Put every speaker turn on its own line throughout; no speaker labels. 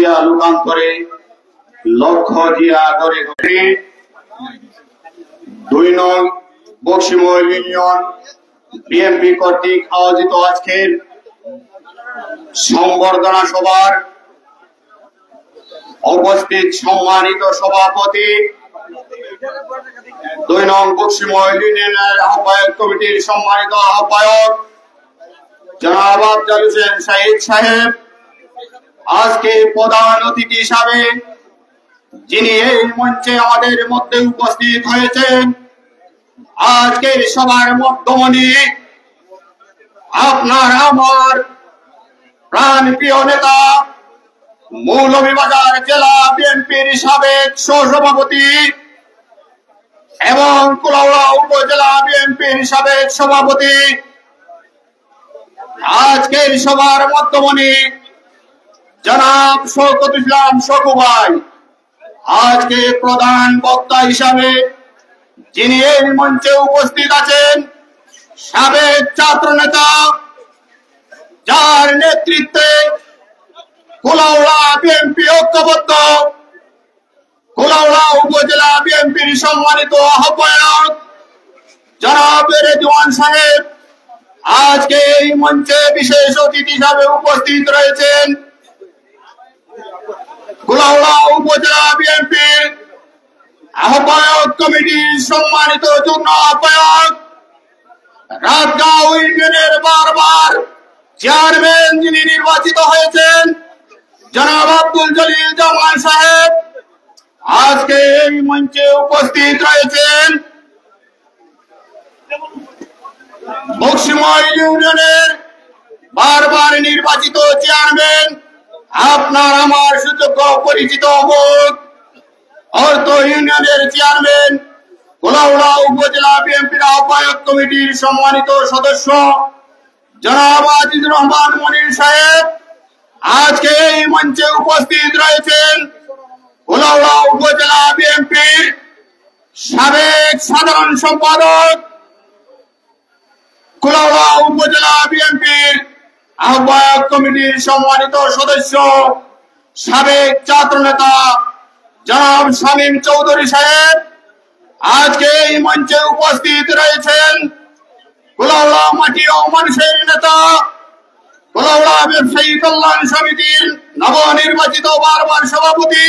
লোকান্তরে লক্ষ্য জিয়া গড়ে গড়ে 2 নং বক্সিমহল ইউনিয়ন বিএনপি কর্তৃক আয়োজিত আজকের সংবর্ধনা সভার উপস্থিত সম্মানিত সভাপতি 2 নং বক্সিমহল ইউনিয়নের আহ্বায়ক কমিটির সম্মানিত আহ্বায়ক জনাব আফজাল হোসেন সাইদ সাহেব, আজকে প্রধান অতিথি হিসাবে যিনি এই মঞ্চে আমাদের মধ্যে উপস্থিত হয়েছেন, আজকের সবার মধ্যমণি আপনার আমার প্রাণপ্রিয় নেতা মৌলভীবাজার জেলা বিএনপির সাবেক সহসভাপতি এবং কুলাউড়া উপজেলা বিএনপির সাবেক সভাপতি, আজকের সবার মধ্যমণি জনাব শওকত ইসলাম শকু ভাই, আজকে প্রধান বক্তা হিসাবে যিনি এই মঞ্চে উপস্থিত আছেন, সাবেক ছাত্র নেতা যার নেতৃত্বে কুলাউড়া বিএনপি ঐক্যবদ্ধ, কুলাউড়া উপজেলা বিএনপির সম্মানিত আহ্বায়ক জনাব রেজওয়ান সাহেব আজকে এই মঞ্চে বিশেষ অতিথি হিসাবে উপস্থিত রয়েছেন। কুলাউড়া উপজেলা বিএনপির আহ্বায়ক কমিটির সম্মানিত যুগ্ম আহ্বায়ক, রাতগাঁও ইউনিয়নের বারবার চেয়ারম্যান যিনি নির্বাচিত হয়েছেন জনাব আব্দুল জলিল জামান সাহেব আজকে এই মঞ্চে উপস্থিত রয়েছেন। বক্সিমহল ইউনিয়নের বারবার নির্বাচিত চেয়ারম্যান, আপনার আমার সুযোগ্য পরিচিত মুখ, অর্থ ইউনিয়নের চেয়ারম্যান, কুলাউড়া উপজেলা বিএনপির আহ্বায়ক কমিটির সম্মানিত সদস্য জনাব আজিজুর রহমান মনির সাহেব আজকে এই মঞ্চে উপস্থিত রয়েছেন। কুলাউড়া উপজেলা বিএনপির সাবেক সাধারণ সম্পাদক, কুলাউড়া উপজেলা বিএনপির আহ্বায়ক কমিটির সম্মানিত সদস্য, সাবেক ছাত্র নেতা জনাব শামীম চৌধুরী সাহেব আজকে এই মঞ্চে উপস্থিত রয়েছেন। কুলাউড়া মাটি ও মানুষের নেতা, কুলাউড়া ব্যবসায়ী কল্যাণ সমিতির নবনির্বাচিত বারবার সভাপতি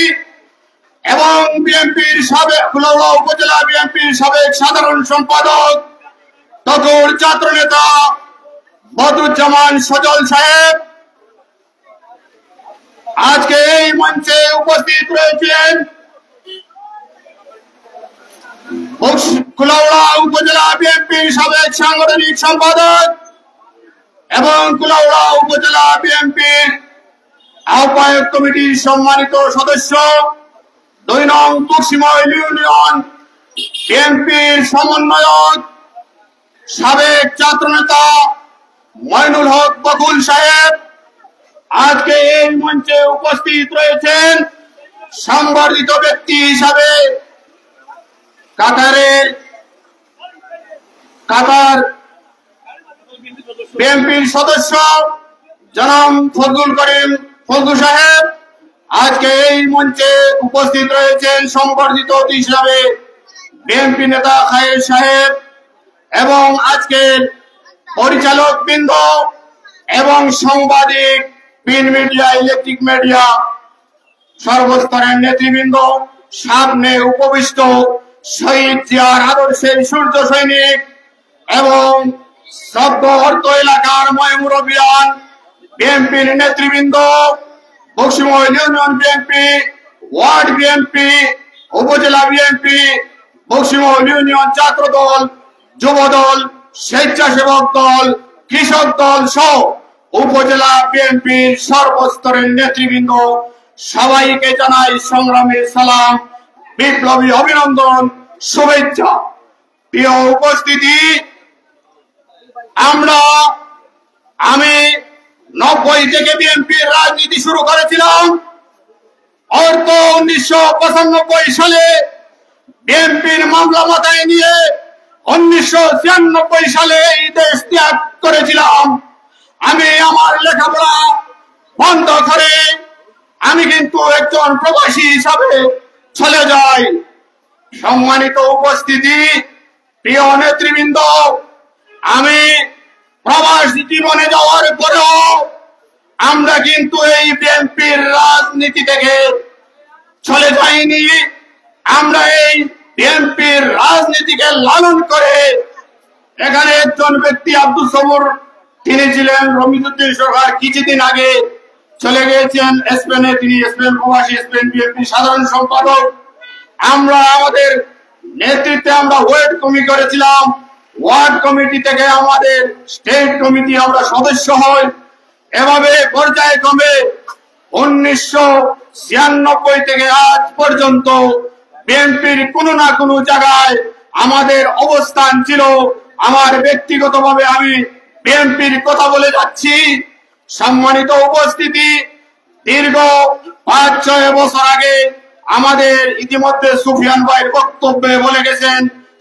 এবং বিএনপির সাবেক কুলাউড়া উপজেলা বিএনপির সাবেক সাধারণ সম্পাদক তথা ছাত্র নেতা বদরুজ্জামান সজল সাহেব আজকে এই মঞ্চে উপস্থিত রয়েছেন। কুলাউড়া উপজেলা বিএনপির সাবেক সাংগঠনিক সম্পাদক এবং কুলাউড়া উপজেলা বিএনপির আহ্বায়ক কমিটির সম্মানিত সদস্য, 2 নং বক্সিমহল ইউনিয়ন বিএনপির সমন্বয়ক সাবেক ছাত্র নেতা মইনুল হক বকুল সাহেব আজকে এই মঞ্চে উপস্থিত রয়েছেন। সংবর্ধিত ব্যক্তি হিসাবে কাতার বিএনপির সদস্য জনাব ফজলুল করিম ফজলু সাহেব আজকে এই মঞ্চে উপস্থিত রয়েছেন। সংবর্ধিত অতিথি হিসাবে বিএনপি নেতা খায়ের সাহেব এবং আজকের পরিচালক বৃন্দ এবং সাংবাদিক, প্রিন্ট মিডিয়া, ইলেকট্রিক মিডিয়া সর্বস্তরের নেতৃবৃন্দ, সামনে উপবিষ্ট শহীদ জিয়ার আদর্শের সূর্য সৈনিক এবং সদ্য অর্থ এলাকার ময়মুরবিয়ান বিএনপির নেতৃবৃন্দ, বক্সিমহল ইউনিয়ন বিএনপি, ওয়ার্ড বিএনপি, উপজেলা বিএনপি, বক্সিমহল ইউনিয়ন ছাত্র দল, যুব দল, স্বেচ্ছাসেবক দল, কৃষক দল সহ উপজেলা বিএনপির সর্বস্তরের নেতৃবৃন্দ সবাইকে জানাই সংগ্রামী সালাম, বিপ্লবী অভিনন্দন, শুভেচ্ছা। প্রিয় উপস্থিতি, আমি 90 থেকে বিএনপির রাজনীতি শুরু করেছিলাম। অর্থ 1995 সালে বিএনপির মামলা মাথায় নিয়ে 1996 সালে এই দেশ ত্যাগ করেছিলাম। আমি আমার লেখাপড়া বন্ধ করে আমি কিন্তু একজন প্রবাসী হিসাবে চলে যাই। সম্মানিত উপস্থিতি, প্রিয় নেতৃবৃন্দ, আমি প্রবাস জীবনে যাওয়ার পরেও আমরা কিন্তু এই বিএনপির রাজনীতি থেকে চলে যাইনি। আমরা এই বিএনপির রাজনীতিকে লালন করে এখানে একজন ব্যক্তি আব্দুল সবুর, তিনি ছিলেন রমিজউদ্দিন সরকার, কিছুদিন আগে চলে গিয়েছেন স্পেনে, তিনি স্পেন প্রবাসী, স্পেন বিএনপি সাধারণ সম্পাদক। আমরা আমাদের নেতৃত্বে আমরা ওয়ার্ড কমিটি করেছিলাম, ওয়ার্ড কমিটি থেকে আমাদের স্টেট কমিটি আমরা সদস্য হই। এভাবে পর্যায়ক্রমে 1996 থেকে আজ পর্যন্ত বিএনপির কোনো না কোনো জায়গায় আমাদের অবস্থান ছিল। আমার ব্যক্তিগতভাবে আমি বিএনপির কথা বলে যাচ্ছি। সম্মানিত উপস্থিতি, দীর্ঘ 5-6 বছর আগে আমাদের ইতিমধ্যে সুফিয়ান ভাইয়ের বক্তব্যে বলে গেছেন,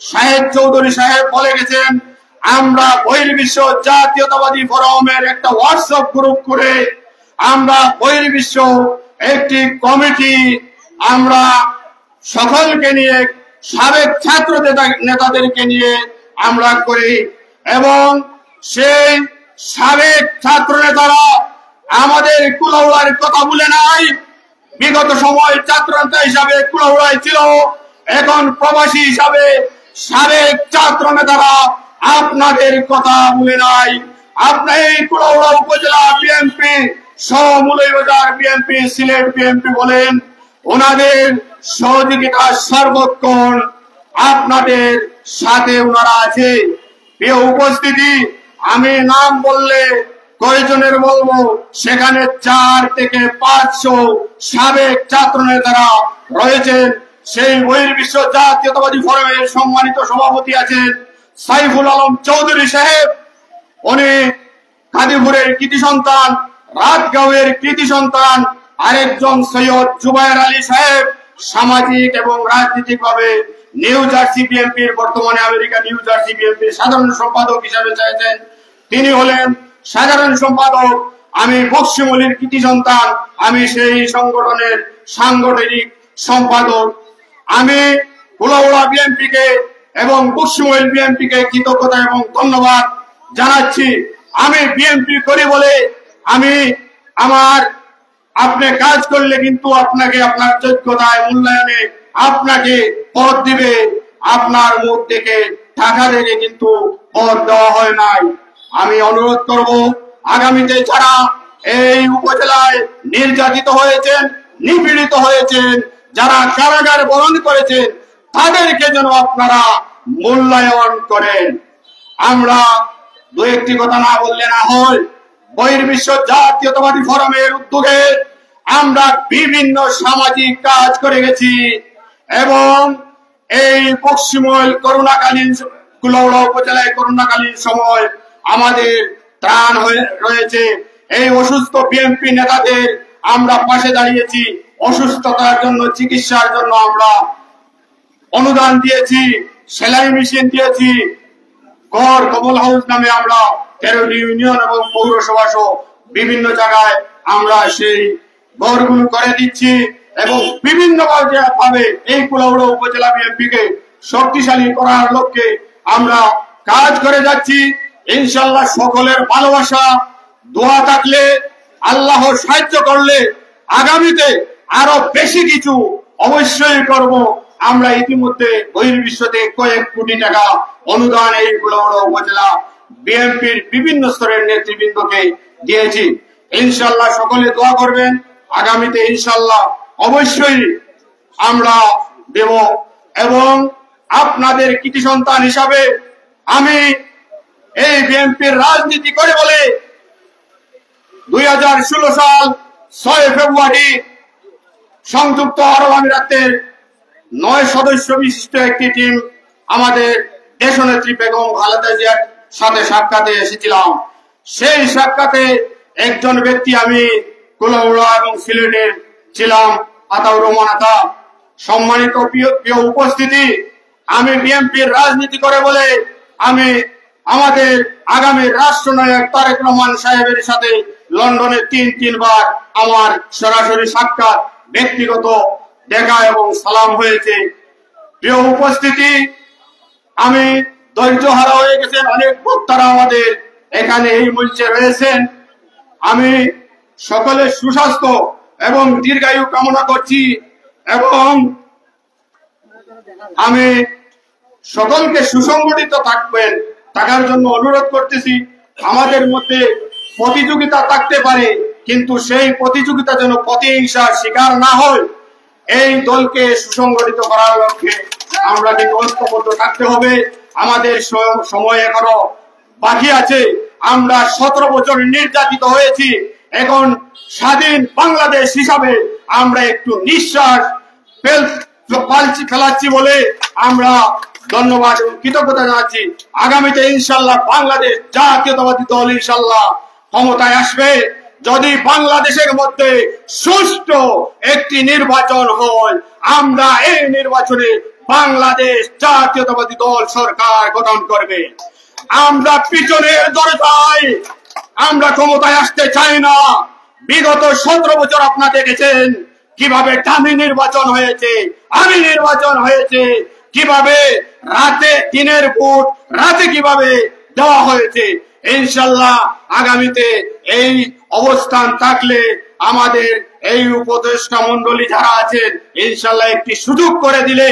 শাহেদ চৌধুরী সাহেব বলে গেছেন, আমরা বহির্বিশ্ব জাতীয়তাবাদী ফোরামের একটা হোয়াটসঅ্যাপ গ্রুপ করে আমরা বহির্বিশ্ব একটি কমিটি আমরা সকলকে নিয়ে, সাবেক ছাত্র নেতাদেরকে নিয়ে আমরা করি। এবং সেই সাবেক ছাত্র নেতারা আমাদের কুলাউড়ার কথা বলে নাই। বিগত সময় ছাত্র নেতা হিসাবে কুলাউড়ায় ছিল, এখন প্রবাসী হিসাবে সাবেক ছাত্র নেতারা আপনাদের কথা বলে নাই। আপনার এই কুলাউড়া উপজেলা বিএনপি সহ মৌলভীবাজার বিএনপি, সিলেট বিএনপি বলেন, ওনাদের সহযোগিতা সর্বক্ষণ আপনাদের সাথে ওনারা আছে। প্রিয় উপস্থিতি, আমি নাম বললে কয়জনের বলবো, সেখানে 400 থেকে 500 সাবেক ছাত্র নেতারা রয়েছেন। সেই বহির্বিশ্ব জাতীয়তাবাদী ফোরামের সম্মানিত সভাপতি আছেন সাইফুল আলম চৌধুরী সাহেব, উনি কাদিপুরের কৃতি সন্তান, রাতগাঁওয়ের কৃতি সন্তান। আরেকজন সৈয়দ জুবায়ের আলী সাহেব, সামাজিক এবং রাজনৈতিক ভাবে নিউ জার্সি বিএনপির, বর্তমানে আমেরিকা নিউ জার্সি বিএনপির সাধারণ সম্পাদক হিসাবে চাইছেন, তিনি হলেন সাধারণ সম্পাদক। আমি বক্সিমলির কৃতি সন্তান, আমি সেই সংগঠনের সাংগঠনিক সম্পাদক। আমি কুলাউড়া বিএনপিকে এবং বক্সিমল বিএনপিকে কৃতজ্ঞতা এবং ধন্যবাদ জানাচ্ছি। আমি বিএনপি করি বলে আমি আপনি কাজ করলে কিন্তু আপনাকে আপনার যোগ্যতায় মূল্যায়নে আপনাকে পদ দিবে, আপনার মুখ থেকে টাকা থেকে কিন্তু পদ দেওয়া হয় নাই। আমি অনুরোধ করব, আগামীতে যারা এই উপজেলায় নির্যাতিত হয়েছেন, নিপীড়িত হয়েছেন, যারা কারাগার বরণ করেছেন, তাদেরকে যেন আপনারা মূল্যায়ন করেন। আমরা দু একটি কথা না বললে না হয়। বহির্বিশ্ব জাতীয়তাবাদী ফোরামের উদ্যোগে আমরা বিভিন্ন সামাজিক কাজ করে গেছি এবং এই পশ্চিমবঙ্গ করোনাকালীন, কুলাউড়া উপজেলায় করোনাকালীন সময় আমাদের ত্রাণ রয়েছে। এই অসুস্থ বিএনপি নেতাদের আমরা পাশে দাঁড়িয়েছি, অসুস্থতার জন্য চিকিৎসার জন্য আমরা অনুদান দিয়েছি, সেলাই মেশিন দিয়েছি, ঘর কমল হাউস নামে আমরা 13টি ইউনিয়ন এবং পৌরসভা সহ বিভিন্ন জায়গায় আমরা সেই ঘরগুলো করে দিচ্ছি এবং বিভিন্ন ভাবে এই কুলাউড়া উপজেলা বিএনপিকে শক্তিশালী করার লক্ষ্যে আমরা কাজ করে যাচ্ছি। ইনশাআল্লাহ সকলের ভালোবাসা, দোয়া থাকলে, আল্লাহর সাহায্য করলে আগামীতে আরো বেশি কিছু অবশ্যই করব। আমরা ইতিমধ্যে বহির্বিশ্বতে কয়েক কোটি টাকা অনুদান এই কুলাউড়া উপজেলা বিএনপির বিভিন্ন স্তরের নেতৃবৃন্দকে দিয়েছি। ইনশাআল্লাহ সকলে দোয়া করবেন, আগামীতে ইনশাআল্লাহ অবশ্যই আমরা দেব। এবং আপনাদের কৃতি সন্তান হিসাবে আমি এই বিএনপির রাজনীতি করে বলে 2016 সাল 6 ফেব্রুয়ারি সংযুক্ত আরব আমিরাতের 9 সদস্য বিশিষ্ট একটি টিম আমাদের দেশনেত্রী বেগম খালেদা জিয়ার সাথে সাক্ষাতে এসেছিলাম। সেই সাক্ষাতে একজন ব্যক্তি, আমি কুলাউড়া এবং সিলেটের ছিলাম, আতাউর রহমান আতা। সম্মানিত প্রিয় উপস্থিতি, আমি বিএনপির রাজনীতি করে বলে আমি আমাদের আগামী রাষ্ট্রনায়ক তারেক রহমান সাহেবের সাথে লন্ডনে 3-3 বার আমার সরাসরি সাক্ষাৎ, ব্যক্তিগত দেখা এবং সালাম হয়েছে। প্রিয় উপস্থিতি, আমি ধৈর্য হারা হয়ে গেছেন অনেক বক্তারা আমাদের এখানে এই মঞ্চে রয়েছেন। আমি সকলের সুস্বাস্থ্য এবং দীর্ঘায়ু কামনা করছি এবং আমি সকলকে সুসংগঠিত থাকার জন্য অনুরোধ করতেছি। আমাদের মধ্যে প্রতিযোগিতা থাকতে পারে, কিন্তু সেই প্রতিযোগিতা যেন প্রতিহিংসার শিকার না হয়। এই দলকে সুসংগঠিত করার লক্ষ্যে আমরা ঐক্যবদ্ধ থাকতে হবে। আমাদের সময় এখনো বাকি আছে। আমরা 17 বছর নির্যাতিত হয়েছি। এখন স্বাধীন বাংলাদেশ হিসাবে আমরা একটু নিঃশ্বাস ফেলাচ্ছি বলে আমরা ধন্যবাদ এবং কৃতজ্ঞতা জানাচ্ছি। আগামীতে ইনশাল্লাহ বাংলাদেশ জাতীয়তাবাদী দল ইনশাল্লাহ ক্ষমতায় আসবে। যদি বাংলাদেশের মধ্যে সুষ্ঠু একটি নির্বাচন হয়, আমরা এই নির্বাচনে বাংলাদেশ জাতীয়তাবাদী দল সরকার গঠন করবে। আমরা পিছনের দরজায় আমরা ক্ষমতায় আসতে চাই না। বিগত 17 বছর আপনারা দেখেছেন কিভাবে ডামি নির্বাচন হয়েছে, আমি নির্বাচন হয়েছে, কিভাবে রাতে দিনের ভোট রাতে কিভাবে দেওয়া হয়েছে। ইনশাল্লাহ আগামীতে এই অবস্থান থাকলে আমাদের এই উপদেষ্টা মন্ডলী যারা আছেন ইনশাল্লাহ একটি সুযোগ করে দিলে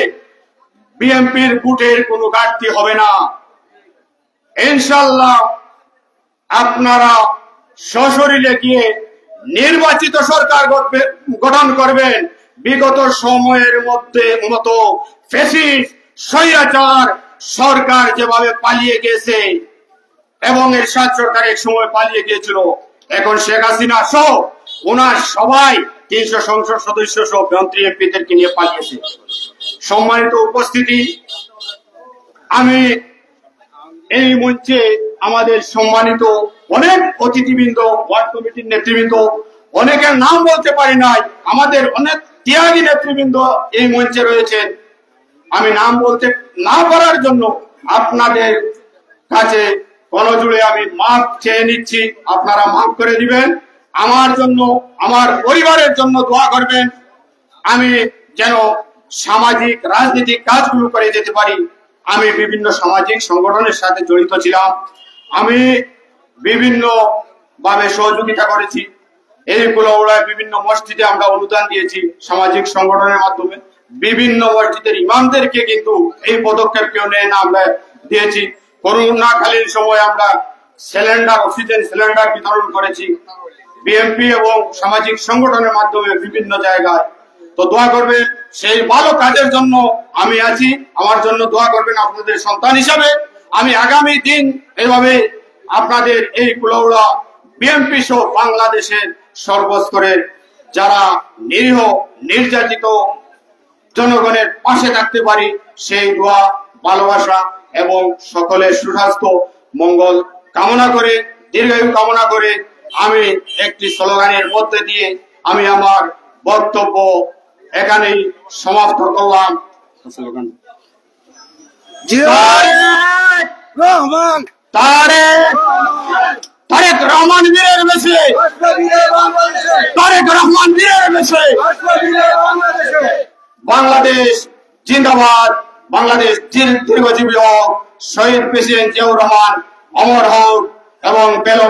বিএনপির ভোটের কোনো ঘাটতি হবে না। ইনশাল্লাহ আপনারা সশরীরে গিয়ে নির্বাচিত সরকার গঠন করবেন। বিগত সময়ের মতো ফ্যাসিস্ট স্বৈরাচার সরকার যেভাবে পালিয়ে গেছে এবং এরশাদ সরকার এক সময় পালিয়ে গিয়েছিল, এখন শেখ হাসিনা সহ ওনার সবাই 300 সংসদ সদস্য সহ মন্ত্রী এমপিদেরকে নিয়ে পালিয়েছে। সম্মানিত উপস্থিতি, আমি এই মঞ্চে আমাদের সম্মানিত অনেক অতিথিবৃন্দ, ওয়ার্ড কমিটির নেতৃবৃন্দ, অনেকের নাম বলতে পারি নাই, আমাদের অনেক ত্যাগী নেতৃবৃন্দ এই মঞ্চে রয়েছেন। আমি নাম বলতে না পারার জন্য আপনাদের কাছে গণজুড়ে আমি মাফ চেয়ে নিচ্ছি। আপনারা মাফ করে দিবেন। আমার জন্য, আমার পরিবারের জন্য দোয়া করবেন। আমি যেন সামাজিক রাজনৈতিক কাজগুলো করে যেতে পারি। আমি বিভিন্ন সামাজিক সংগঠনের সাথে জড়িত ছিলাম। আমি বিভিন্ন ভাবে সহযোগিতা করেছি। এইগুলো বিভিন্ন মসজিদে আমরা অনুদান দিয়েছি সামাজিক সংগঠনের মাধ্যমে। বিভিন্ন মসজিদের ইমামদেরকে কিন্তু এই পদক্ষেপ কেউ নেয় না, আমরা দিয়েছি। করোনাকালীন সময় আমরা সিলিন্ডার, অক্সিজেন সিলিন্ডার বিতরণ করেছি বিএনপি এবং সামাজিক সংগঠনের মাধ্যমে বিভিন্ন জায়গায়। তো দোয়া করবেন, সেই ভালো কাজের জন্য আমি আছি। আমার জন্য দোয়া করবেন আপনাদের সন্তান হিসাবে। আমি আগামী দিন এইভাবে আপনাদের এই কুলাউড়া বিএনপি সহ বাংলাদেশের সর্বস্তরের যারা নিরীহ নির্যাতিত জনগণের পাশে থাকতে পারি, সেই দোয়া, ভালোবাসা এবং সকলের সুস্বাস্থ্য মঙ্গল কামনা করে, দীর্ঘায়ু কামনা করে আমি একটি স্লোগানের মধ্যে দিয়ে আমি আমার বক্তব্য এখানেই সমাপ্ত করলাম। স্লোগান তারেক রহমান বীরের বেশে, তারেক রহমান বীরের বেশে, বাংলাদেশ জিন্দাবাদ, বাংলাদেশ দীর্ঘজীবী হোক, শহীদ প্রেসিডেন্ট জিয়াউর রহমান অমর হোক এবং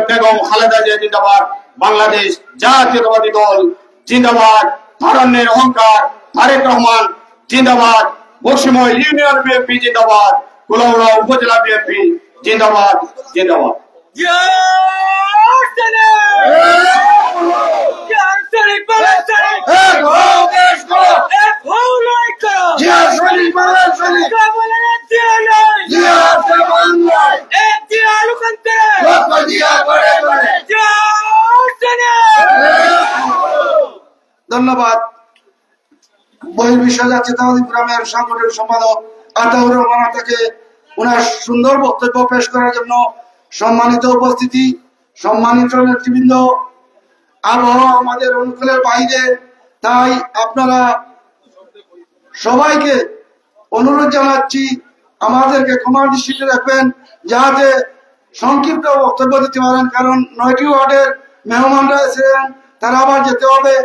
বেগম খালেদা জিয়া জিন্দাবাদ, বাংলাদেশ জাতীয়তাবাদী দল জিন্দাবাদ, তারুণ্যের অহংকার তারেক রহমান জিন্দাবাদ, বক্সিময় ইউনিয়ন বিএনপি জিন্দাবাদ, কুলাউড়া উপজেলা বিএনপি জিন্দাবাদ জিন্দাবাদ।
ধন্যবাদ। বহির্বিশ্ব জাতীয়তাবাদী গ্রামের সংগঠনের সম্পাদক আতাউর রহমান তাকে ওনার সুন্দর বক্তব্য পেশ করার জন্য। সম্মানিত উপস্থিতি, সম্মানিত নেতৃবৃন্দ, আবহাওয়া আমাদের অনুকূলের বাইরে, তাই আপনারা সবাইকে অনুরোধ জানাচ্ছি আমাদেরকে ক্ষমার দৃষ্টিতে রাখবেন, যাতে সংক্ষিপ্ত বক্তব্য দিতে পারেন। কারণ 9টি ওয়ার্ডের মেহমানরা এসেছেন, তারা আবার যেতে হবে।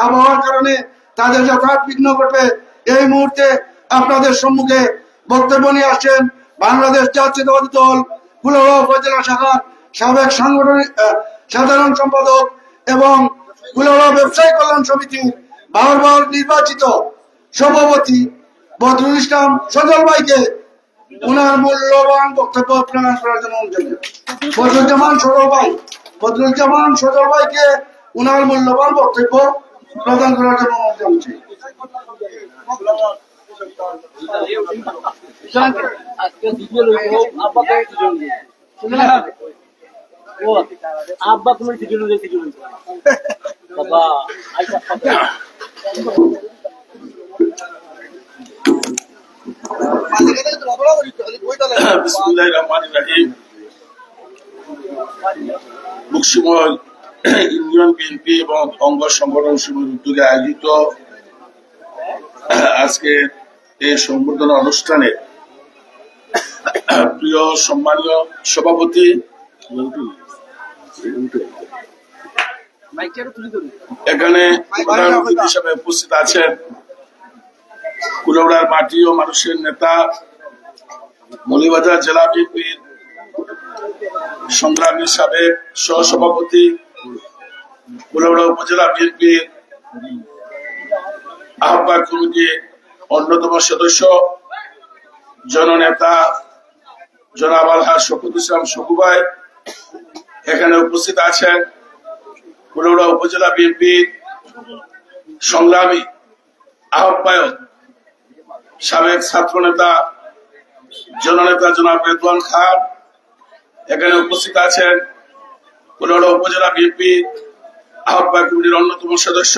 আবহাওয়ার কারণে তাদের যাতায়াত বিঘ্ন ঘটে। এই মুহূর্তে আপনাদের সম্মুখে বক্তব্য নিয়ে আসছেন বাংলাদেশ জাতীয়তাবাদী দল কুলাউড়া উপজেলা শাখার সাবেক সাধারণ সম্পাদক এবং কুলাউড়া ব্যবসায়ী কল্যাণ সমিতির বারবার নির্বাচিত সভাপতি বদরুল ইসলাম সজল ভাইকে উনার মূল্যবান বক্তব্য প্রদান করার জন্য বদরুজ্জামান সজল ভাইকে উনার মূল্যবান বক্তব্য প্রদান করার জন্য অনুরোধ জানাচ্ছি।
আব্বা তোমার বাবা
বিসমিল্লাহির রহমানির রহিম। মুকসিমল ইউনিয়ন বিএনপি এবং অঙ্গ সংগঠন সমূহের উদ্যোগে আয়োজিত আজকে এই সংবর্ধনা অনুষ্ঠানে প্রিয় সম্মানীয় সভাপতি এখানে প্রধান অতিথি হিসেবে উপস্থিত আছেন কুলাউড়ার মাটি ও মানুষের নেতা মৌলভীবাজার জেলা বিএনপির সংগ্রামী সাবেক সহসভাপতি, কুলাউড়া উপজেলা বিএনপির আহ্বায়ক কমিটির অন্যতম সদস্য জননেতা জনাব আলহাজ শফিকুল ইসলাম শফু ভাই এখানে উপস্থিত আছেন। কুলাউড়া উপজেলা বিএনপির সংগ্রামী আহ্বায়ক সাবেক ছাত্র নেতা জননেতা জনাব রেদওয়ান খান এখানে উপস্থিত আছেন। কুলাউড়া উপজেলা বিএনপি আহ্বায়ক কমিটির অন্যতম সদস্য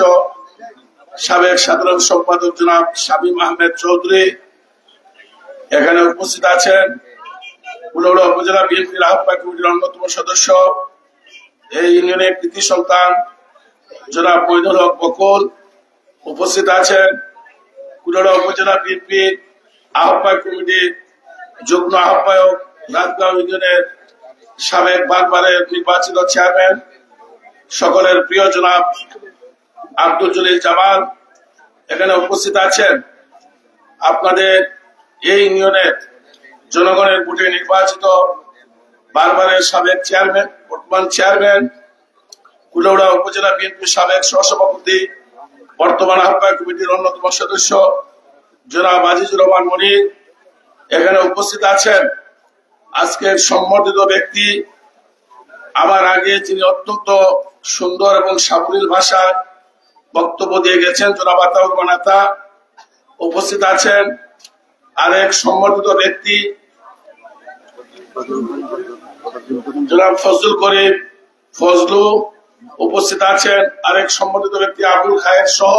সাবেক সাধারণ সম্পাদক জনাব শামীম আহমেদ চৌধুরী এখানে উপস্থিত আছেন। কুলাউড়া উপজেলা বিএনপির আহ্বায়ক কমিটির অন্যতম সদস্য এই ইউনিয়নের কৃতি সন্তান জনাব মঈনুল হক বকুল উপস্থিত আছেন। কুলাউড়া উপজেলা বিএনপির আহ্বায়ক কমিটির যুগ্ম আহ্বায়ক রাতগাঁও ইউনিয়নের সাবেক বারবারের নির্বাচিত চেয়ারম্যান সকলের প্রিয় জনাব আব্দুল জলিল জামাল এখানে উপস্থিত আছেন। আপনাদের এই ইউনিয়নের জনগণের ভোটে নির্বাচিত বারবারের সাবেক চেয়ারম্যান, বর্তমান চেয়ারম্যান, কুলাউড়া উপজেলা বিএনপির সাবেক সহসভাপতি, বর্তমান আহ্বায়ক কমিটির অন্যতম সদস্য জনাব আজিজুর রহমান মনির এখানে উপস্থিত আছেন। আজকের সম্মানিত ব্যক্তি আমার আগে যিনি অত্যন্ত সুন্দর এবং সাবলীল ভাষায় বক্তব্য দিয়ে গেছেন জনাব আতাউর রহমান আতা উপস্থিত আছেন। আরেক সম্মানিত ব্যক্তি জনাব ফজলুল করিম ফজলু উপস্থিত আছেন। আরেক সম্মানিত ব্যক্তি আবুল খায়ের সহ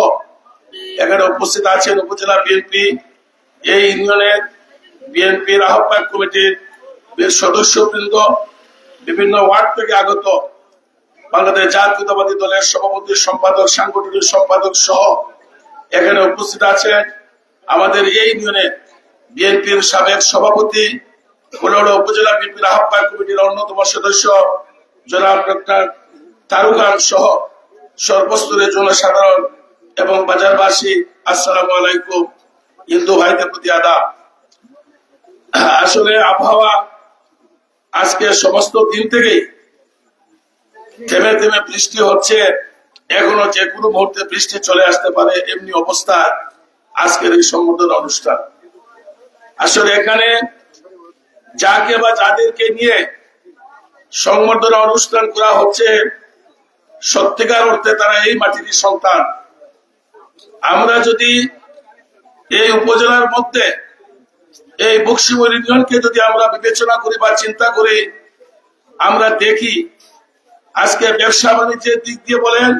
এখানে উপস্থিত আছেন। উপজেলা বিএনপি এই ইউনিয়নের বিএনপির আহ্বায়ক কমিটির সদস্যবৃন্দ, বিভিন্ন ওয়ার্ড থেকে আগত বাংলাদেশ জাতীয়তাবাদী দলের সভাপতি, সম্পাদক, সাংগঠনিক সম্পাদক সহ এখানে উপস্থিত আছেন। আমাদের এই ইউনিয়নে বিএনপির সাবেক সভাপতি, কুলাউড়া উপজেলা বিএনপির আহ্বায়ক কমিটির অন্যতম সদস্য জনাব ডক্টর তারুখান সহ সর্বস্তরের জনসাধারণ এবং বাজারবাসী আসসালামু আলাইকুম। হিন্দু ভাইদের প্রতি আদাব। আসলে আবহাওয়া আজকে সমস্ত দিন থেকেই থেমে থেমে বৃষ্টি হচ্ছে, এখনো যে কোনো মুহূর্তে বৃষ্টি চলে আসতে পারে, এমনি অবস্থা আজকের এই সম্বোধনা অনুষ্ঠান। আসলে এখানে যাকে বা যাদেরকে নিয়ে সংবর্ধনা অনুষ্ঠান করা হচ্ছে সত্যিকার অর্থে তারা এই মাটির সন্তান। আমরা যদি এই উপজেলার মধ্যে এই বকশিমল ইউনিয়নকে যদি আমরা বিবেচনা করি বা চিন্তা করি, আমরা দেখি আজকে ব্যবসা বাণিজ্যের দিক দিয়ে বলেন,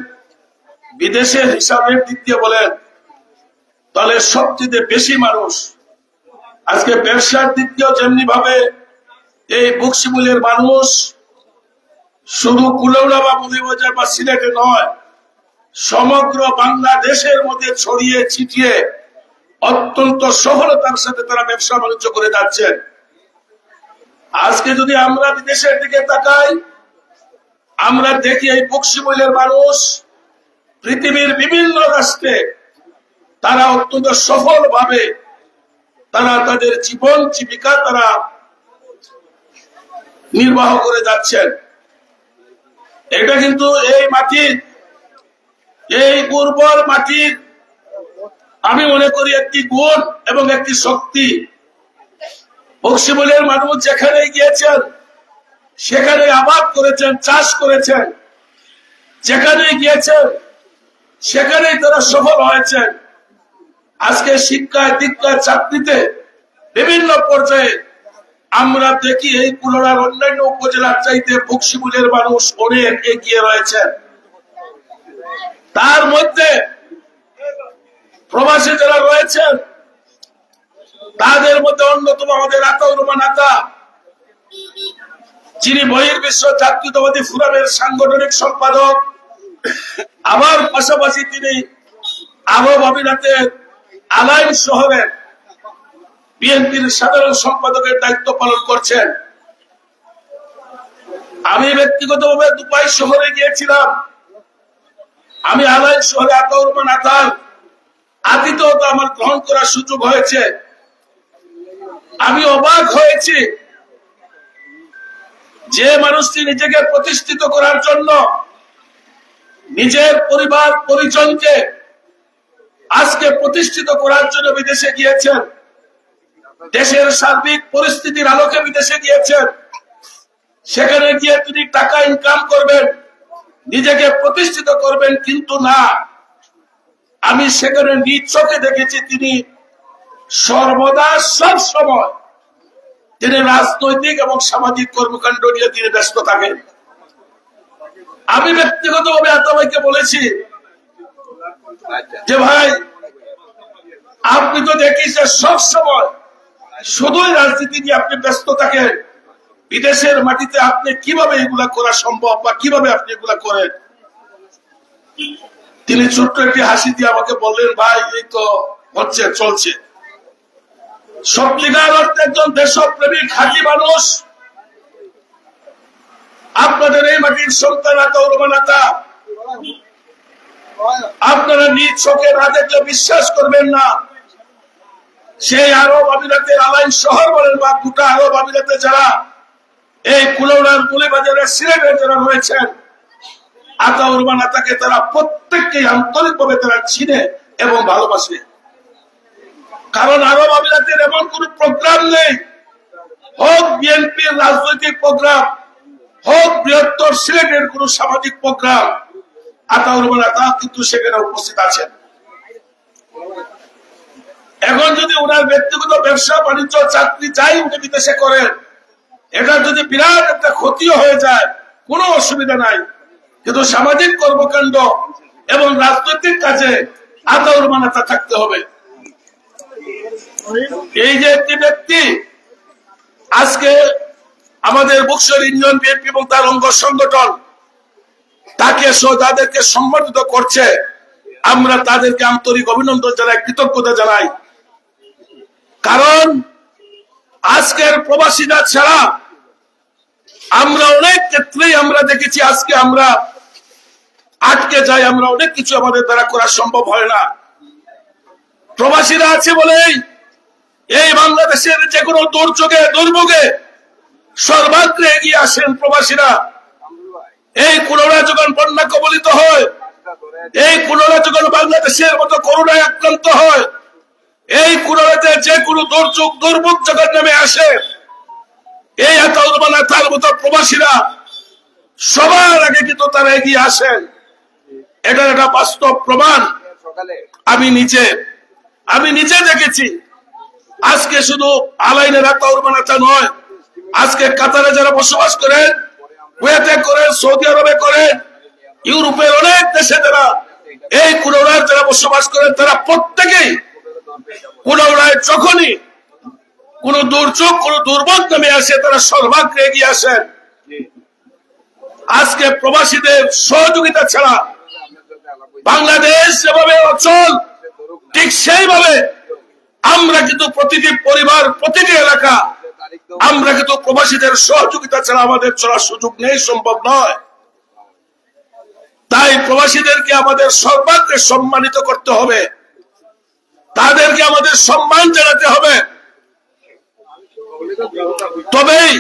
বিদেশের হিসাবের দিক দিয়ে বলেন, তাহলে সবচেয়ে বেশি মানুষ আজকে ব্যবসার দিক দিয়েও যেমনি ভাবে এই বকশিমলের মানুষ শুধু কুলাউড়া বা মৌলভীবাজার বা সিলেটে নয়, সমগ্র বাংলাদেশের মধ্যে ছড়িয়ে ছিটিয়ে অত্যন্ত সফলতার সাথে তারা ব্যবসা বাণিজ্য করে যাচ্ছেন। আজকে যদি আমরা বিদেশের দিকে তাকাই, আমরা দেখি এই বক্সিমূলের মানুষ পৃথিবীর বিভিন্ন রাষ্ট্রে তারা অত্যন্ত সফলভাবে তারা তাদের জীবন জীবিকা তারা নির্বাহ করে যাচ্ছেন। এটা কিন্তু এই মাটির, এই উর্বর মাটির আমি মনে করি একটি গুণ এবং একটি শক্তি। বক্সিমূলের মানুষ যেখানে গিয়েছেন সেখানে আবাদ করেছেন, চাষ করেছেন, যেখানে গিয়েছেন সেখানেই তারা সফল হয়েছেন। আজকে শিক্ষায়, দীক্ষায়, চাকরিতে বিভিন্ন পর্যায়ে আমরা দেখি এই কুলাউড়ার অন্যান্য উপজেলার চাইতে বক্সিমূলের মানুষ অনেক এগিয়ে রয়েছেন। তার মধ্যে প্রবাসী যারা রয়েছেন তাদের মধ্যে অন্যতম আমাদের আতাউর রহমান আতা, যিনি বহির্বিশ্ব জাতীয়তাবাদী ফোরামের সাংগঠনিক সম্পাদক, আবার পাশাপাশি তিনি আরব আমিরাতের আলাইন শহরের বিএনপির সাধারণ সম্পাদকের দায়িত্ব পালন করছেন। আমি ব্যক্তিগতভাবে দুবাই শহরে গিয়েছিলাম। আমি আলাইন শহরে আতাউর রহমান আতার আতিথ্যতা আমার গ্রহণ করার সুযোগ হয়েছে। আমি অবাক হয়েছি যে মানুষটি নিজেকে প্রতিষ্ঠিত করার জন্য নিজের পরিবার পরিজনকে আজকে প্রতিষ্ঠিত করার জন্য বিদেশে গিয়েছেন, দেশের সার্বিক পরিস্থিতির আলোকে বিদেশে গিয়েছেন। সেখানে গিয়ে তিনি টাকা ইনকাম করবেন, নিজেকে প্রতিষ্ঠিত করবেন, কিন্তু না, আমি সেখানে নিজ চোখে দেখেছি তিনি সর্বদা সব সময় তিনি রাজনৈতিক এবং সামাজিক কর্মকাণ্ড নিয়ে তিনি ব্যস্ত থাকেন। আমি ব্যক্তিগতভাবে আতা ভাইকে বলেছি যে ভাই, আপনি তো দেখি যে সব সময় শুধুই রাজনীতি নিয়ে আপনি ব্যস্ত থাকেন, বিদেশের মাটিতে আপনি কিভাবে এগুলা করা সম্ভব বা কিভাবে আপনি এগুলা করেন? তিনি ছোট্ট একটি হাসি দিয়ে আমাকে বললেন, ভাই এই তো হচ্ছে, চলছে। সত্যিকার অর্থে একজন দেশপ্রেমী খাঁটি মানুষ, আপনাদের এই মাটির সন্তান আতাউর রহমান আতা, আপনারা নিজ চোখে না দেখলে বিশ্বাস করবেন না। সেই আরব আমিরাতের আলাইন শহর বলেন বা গোটা আরব আমিরাতে যারা এই কুলাউড়ার মৌলভীবাজারের সিলেটের যারা রয়েছেন, আতাউর রহমান আতাকে তারা প্রত্যেককে আন্তরিকভাবে তারা চিনে এবং ভালোবাসে। কারণ আরব আমিরাতের এমন কোন প্রোগ্রাম নেই, হোক বিএনপির রাজনৈতিক প্রোগ্রাম, হোক বৃহত্তর সিলেটের কোন সামাজিক প্রোগ্রাম, আতাউর রহমান আতা কিন্তু সেখানে উপস্থিত আছেন। এখন যদি ওনার ব্যক্তিগত ব্যবসা বাণিজ্য চাকরি যাই উনি বিদেশে করেন, এটা যদি বিরাট একটা ক্ষতিও হয়ে যায় কোনো অসুবিধা নাই, কিন্তু সামাজিক কর্মকাণ্ড এবং রাজনৈতিক কাজে আতাউর রহমান আতা থাকতে হবে। এই যে একটি ব্যক্তি আজকে আমাদের বক্সর ইউনিয়ন বিএনপি এবং তার অঙ্গ সংগঠন তাকে যাদেরকে সম্মানিত করছে, আমরা তাদেরকে আন্তরিক অভিনন্দন জানাই, কৃতজ্ঞতা জানাই। কারণ আজকের প্রবাসীরা ছাড়া আমরা অনেক ক্ষেত্রেই আমরা দেখেছি আজকে আমরা আটকে যাই, আমরা অনেক কিছু আমাদের দ্বারা করা সম্ভব হয় না। প্রবাসীরা আছে বলেই এই বাংলাদেশের যে কোনো দুর্যোগে দুর্ভোগে সর্বাগ্রে এগিয়ে আসেন প্রবাসীরা। এই কুলাউড়া যখন বন্যা কবলিত হয়, এই কুলাউড়া যখন বাংলাদেশের মতো করোনায় আক্রান্ত হয়, এই কুলাউড়াতে যে কোনো দুর্যোগ দুর্ভোগ যখন নেমে আসে, এই আতাউর রহমান আতার মতো প্রবাসীরা সবার আগে কিন্তু তারা এগিয়ে আসেন। এটার একটা বাস্তব প্রমাণ আমি নিজে দেখেছি। আজকে শুধু আলাইনের আতাউর রহমান আতা নয়, আজকে কাতারে যারা বসবাস করেন, কুয়েতে করেন, সৌদি আরবে করেন, ইউরোপের অনেক দেশে যারা এই কুলাউড়ায় যারা বসবাস করেন, তারা প্রত্যেকেই কুলাউড়ায় যখনই কোন দুর্যোগ কোন দুর্ভোগ নেমে আসে তারা সর্বাগ্রে এগিয়ে আসেন। আজকে প্রবাসীদের সহযোগিতা ছাড়া বাংলাদেশ যেভাবে অচল, ঠিক সেইভাবে আমরা কিন্তু প্রতিটি পরিবার, প্রতিটি এলাকা আমরা কিন্তু প্রবাসীদের সহযোগিতা ছাড়া আমাদের চলার সুযোগ নেই, সম্ভব নয়। তাই প্রবাসীদেরকে আমাদের সর্বাগ্রে সম্মানিত করতে হবে, তাদেরকে আমাদের সম্মান জানাতে হবে, তবেই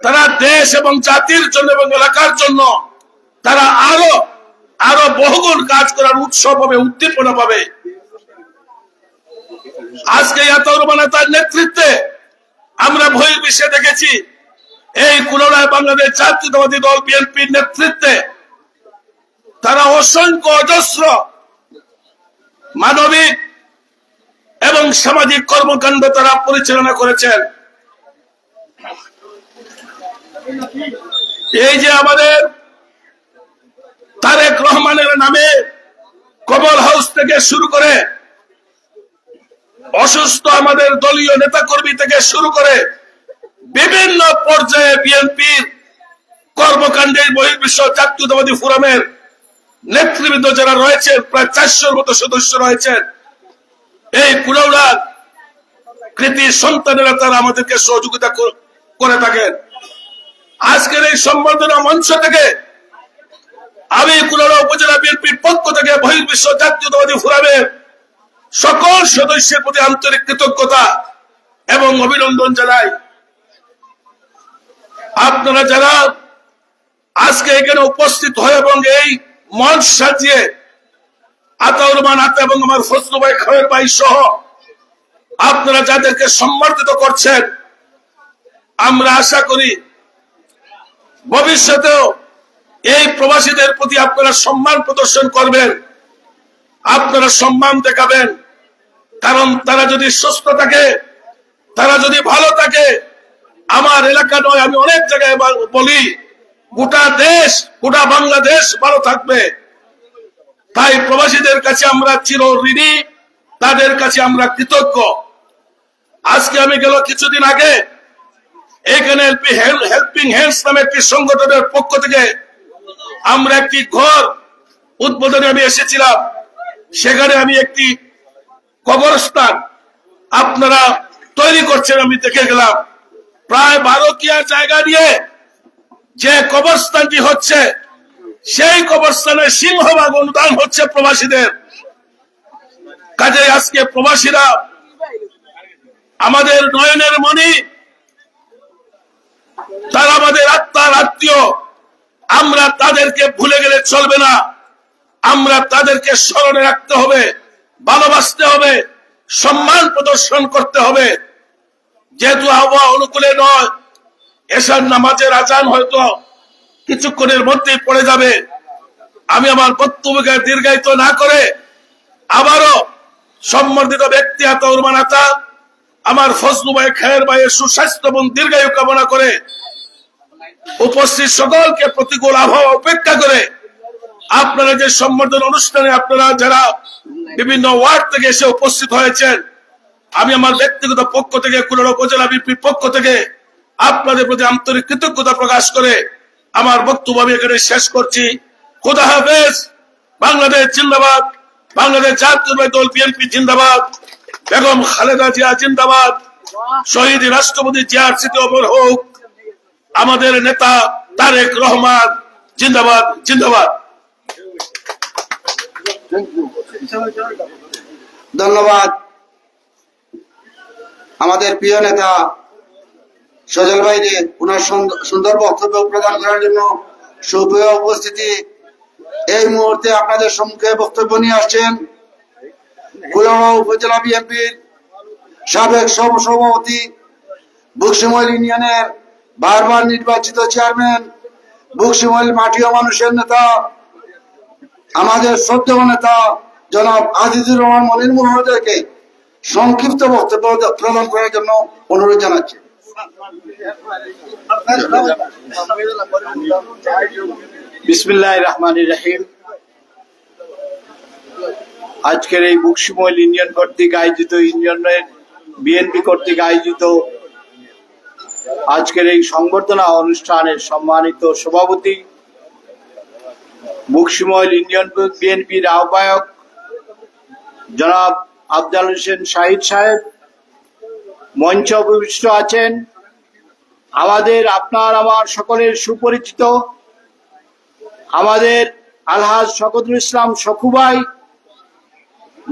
তারা দেশ এবং জাতির জন্য এবং এলাকার জন্য তারা আরো বহুগুণ কাজ করার উৎসব হবে, উদ্দীপনা পাবে। আজকে আতাউর রহমান তার নেতৃত্বে আমরা বহির্বিশ্বে দেখেছি, এই কুলাউড়ায় বাংলাদেশ জাতীয়তাবাদী দল বিএনপির নেতৃত্বে তারা অসংখ্য অজস্র মানবিক এবং সামাজিক কর্মকাণ্ড তারা পরিচালনা করেছেন। এই যে আমাদের তারেক রহমানের নামে কমল হাউস থেকে শুরু করে অসুস্থ আমাদের দলীয় নেতাকর্মী থেকে শুরু করে বিভিন্ন পর্যায়ে বিএনপির কর্মকাণ্ডের বহির্বিশ্ব জাতীয়তাবাদী ফোরামের নেতৃবৃন্দ যারা রয়েছেন, প্রায় 400-র মতো সদস্য রয়েছেন, এই কুলাউড়ার কৃতি সন্তানেরা তারা আমাদেরকে সহযোগিতা করে থাকেন। আজকের এই সম্বর্ধনা মঞ্চ থেকে আমি কুলাউড়া উপজেলা বিএনপির পক্ষ থেকে বহির্বিশ্ব জাতীয়তাবাদী ফোরামের সকল সদস্যের প্রতি আন্তরিক কৃতজ্ঞতা এবং অভিনন্দন জানাই। আপনারা যারা আজকে এখানে উপস্থিত হয়ে এবং এই মঞ্চ সাজিয়ে আতাউর রহমান আতা এবং আমার ফজলু ভাই, খায়ের ভাই সহ আপনারা যাদেরকে সম্মানিত করছেন, আমরা আশা করি ভবিষ্যতেও এই প্রবাসীদের প্রতি আপনারা সম্মান প্রদর্শন করবেন, আপনারা সম্মান দেখাবেন। কারণ তারা যদি সুস্থ থাকে, তারা যদি ভালো থাকে, আমার এলাকা নয়, আমি অনেক জায়গায় বলি, গোটা দেশ, গোটা বাংলাদেশ ভালো থাকবে। তাই প্রবাসীদের কাছে আমরা চিরঋণী, তাদের কাছে আমরা কৃতজ্ঞ। আজকে আমি গেল কিছুদিন আগে এখানে হেল্পিং হ্যান্ডস নামে একটি সংগঠনের পক্ষ থেকে আমরা একটি ঘর উদ্বোধনে আমি এসেছিলাম। সেখানে আমি একটি কবরস্থান আপনারা তৈরি করছেন আমি দেখে গেলাম। প্রায় 12 কিয়ার জায়গা নিয়ে যে কবরস্থানটি হচ্ছে, সেই কবরস্থানের সিংহভাগ অনুদান হচ্ছে প্রবাসীদের। কাজে আজকে প্রবাসীরা আমাদের নয়নের মণি, তারা আমাদের আত্মার আত্মীয়। আমরা তাদেরকে ভুলে গেলে চলবে না, আমরা তাদেরকে স্মরণে রাখতে হবে, ভালোবাসতে হবে, সম্মান প্রদর্শন করতে হবে। যেহেতু আবহাওয়া অনুকূলে নয়, এশার নামাজের আজান হয়তো কিছুক্ষণের মধ্যেই পড়ে যাবে। আমি আমার বক্তব্যকে দীর্ঘায়িত না করে আবারও সম্মানিত ব্যক্তি আতাউর রহমান আতা, আমার ফজলু ভাই, খায়ের ভাইয়ের সুস্বাস্থ্য এবং দীর্ঘায়ু কামনা করে উপস্থিত সকলকে প্রতিকূল আবহাওয়া উপেক্ষা করে আপনারা যে সম্বর্ধনা অনুষ্ঠানে আপনারা যারা বিভিন্ন ওয়ার্ড থেকে এসে উপস্থিত হয়েছেন, আমি আমার ব্যক্তিগত পক্ষ থেকে, কুলাউড়া উপজেলা বিএনপির পক্ষ থেকে আপনাদের প্রতি আন্তরিক কৃতজ্ঞতা প্রকাশ করে আমার বক্তব্য আমি এখানে শেষ করছি। খোদা হাফেজ। বাংলাদেশ জিন্দাবাদ, বাংলাদেশ জাতীয়তাবাদী দল বিএনপি জিন্দাবাদ, বেগম খালেদা জিয়া জিন্দাবাদ, শহীদ রাষ্ট্রপতি জিয়ার স্মৃতি অমর হোক, আমাদের নেতা তারেক রহমান জিন্দাবাদ, জিন্দাবাদ।
ধন্যবাদ আমাদের প্রিয় নেতা সজল ভাইকে ওনার সুন্দর বক্তব্য প্রদান করার জন্য। সুপ্রিয় উপস্থিতি, এই মুহূর্তে আপনাদের সম্মুখে বক্তব্য নিয়ে আসছেন কুলাউড়া উপজেলা বিএনপির সাবেক সভাপতি, বুকশিমইল ইউনিয়নের বারবার নির্বাচিত চেয়ারম্যান, বুকশিমইল মাটিও মানুষের নেতা, আমাদের শ্রদ্ধেয় নেতা জনাব আজিজুর রহমান মনির মহোদয়কে সংক্ষিপ্ত বক্তব্য প্রদান করার জন্য অনুরোধ জানাচ্ছি।
বিসমিল্লাহির রহমানির রহিম। আজকের এই বুকশিমইল ইউনিয়ন কর্তৃক আয়োজিত, ইউনিয়নের বিএনপি কর্তৃক আয়োজিত আজকের এই সংবর্ধনা অনুষ্ঠানের সম্মানিত সভাপতি, বুকশিমইল ইউনিয়ন বিএনপির আহ্বায়ক জনাব আফজাল হোসেন শাহিদ সাহেব, মঞ্চে উপবিষ্ট আছেন আমাদের, আপনার আমার সকলের সুপরিচিত আমাদের আলহাজ শকতুল ইসলাম শখু ভাই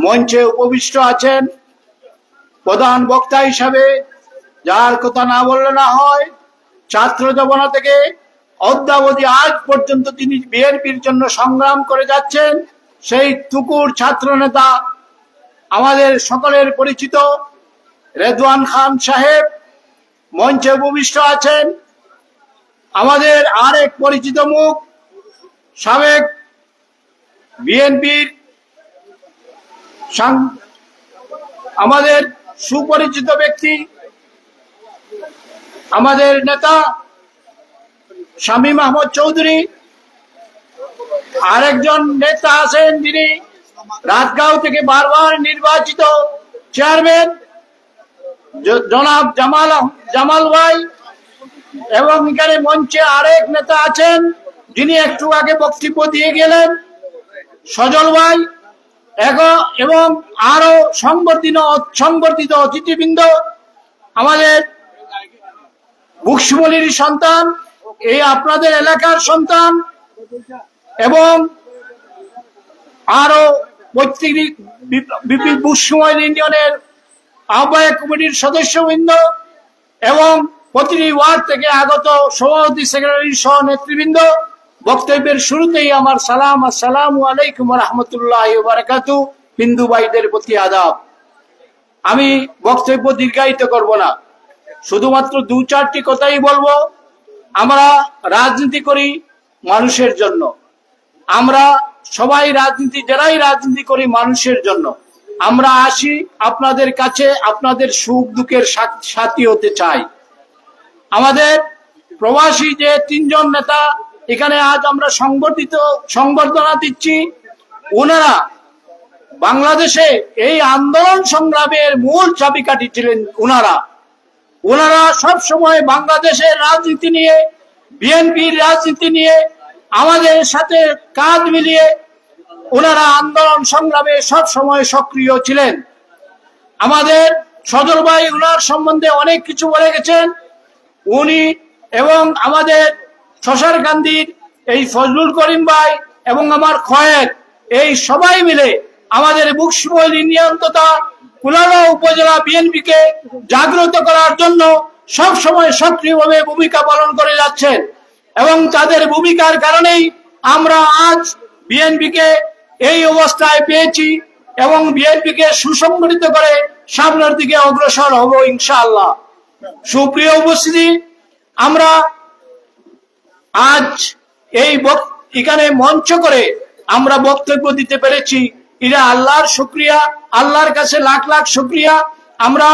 মঞ্চে উপবিষ্ট আছেন। প্রধান বক্তা হিসাবে, যার কথা না বললে না হয়, ছাত্র যবনা থেকে অদ্যাবধি আজ পর্যন্ত তিনি বিএনপির জন্য সংগ্রাম করে যাচ্ছেন, সেই তুকুর ছাত্র নেতা আমাদের সকলের পরিচিত রেদওয়ান খান সাহেব মঞ্চে উপবিষ্ট আছেন। আমাদের আরেক পরিচিত মুখ, সাবেক বিএনপির আমাদের সুপরিচিত ব্যক্তি, আমাদের নেতা শামীম আহমদ চৌধুরী। আরেকজন নেতা আছেন যিনি রাতগাঁও থেকে বারবার নির্বাচিত চেয়ারম্যান জনাব জামাল ভাই, এবং এখানে মঞ্চে আরেক নেতা আছেন যিনি একটু আগে বক্তব্য দিয়ে গেলেন, সজল ভাই, এবং আরো সংবর্ধিত অতিথিবৃন্দ, আমাদের বুকশিমলির সন্তান, এই আপনাদের এলাকার সন্তান, এবং আরো বুকশিমল ইউনিয়নের আহ্বায়ক কমিটির সদস্যবৃন্দ এবং প্রতিটি ওয়ার্ড থেকে আগত সভাপতি সেক্রেটারি সহ নেতৃবৃন্দ। বক্তব্যের শুরুতেই আমার সালাম, আসসালামু আলাইকুম ওয়া রাহমাতুল্লাহি ওয়া বারাকাতুহু। হিন্দু ভাইদের প্রতি আদাব। আমি বক্তব্য দীর্ঘায়িত করব না, শুধুমাত্র দু চারটি কথাই বলবো। আমরা রাজনীতি করি মানুষের জন্য, আমরা সবাই যারাই রাজনীতি করি মানুষের জন্য। আমরা আসি আপনাদের কাছে, আপনাদের সুখ দুঃখের সাথী হতে চাই। আমাদের প্রবাসী যে তিনজন নেতা এখানে আজ আমরা সংবর্ধনা দিচ্ছি, ওনারা বাংলাদেশে এই আন্দোলন সংগ্রামের মূল চাবিকাঠি ছিলেন। ওনারা সব সময় বাংলাদেশের রাজনীতি নিয়ে, বিএনপির রাজনীতি নিয়ে আমাদের সাথে কাঁধ মিলিয়ে ওনারা আন্দোলন সংগ্রামে সব সময় সক্রিয় ছিলেন। আমাদের সজল ভাই ওনার সম্বন্ধে অনেক কিছু বলে গেছেন। উনি এবং আমাদের শশার কান্দির এই ফজলুল করিম ভাই এবং আমার খয়ের, এই সবাই মিলে আমাদের বুকশিমল ইউনিয়ন তথা কুলাউড়া উপজেলা বিএনপিকে জাগ্রত করার জন্য সব সময় সক্রিয়ভাবে ভূমিকা পালন করে যাচ্ছেন, এবং তাদের ভূমিকার কারণেই আমরা আজ বিএনপিকে এই অবস্থায় পেয়েছি এবং বিএনপিকে সুসংগঠিত করে সামনের দিকে অগ্রসর হব ইনশাআল্লাহ। সুপ্রিয় উপস্থিতি, আমরা আজ এখানে মঞ্চ করে আমরা বক্তব্য দিতে পেরেছি, এটা আল্লাহর শুকরিয়া, আল্লাহর কাছে লাখ লাখ শুকরিয়া। আমরা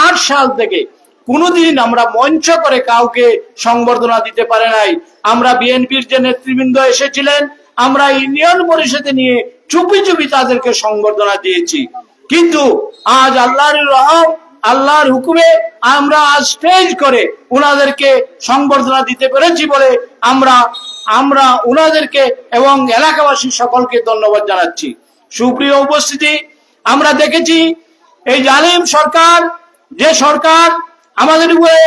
8 সাল থেকে কোনোদিন আমরা মঞ্চ করে কাউকে সংবর্ধনা দিতে পারে নাই। আমরা বিএনপির যে নেতৃবৃন্দ এসেছিলেন, আমরা ইউনিয়ন পরিষদে নিয়ে চুপি চুপি তাদেরকে সংবর্ধনা দিয়েছি, কিন্তু আজ আল্লাহর রহম, আল্লাহর হুকুমে আমরা আজ স্টেজ করে ওনাদেরকে সংবর্ধনা দিতে পেরেছি বলে আমরা ওনাদেরকে এবং এলাকাবাসী সকলকে ধন্যবাদ জানাচ্ছি। সুপ্রিয় উপস্থিতি, আমরা দেখেছি এই জালিম সরকার, যে সরকার আমাদের উপরে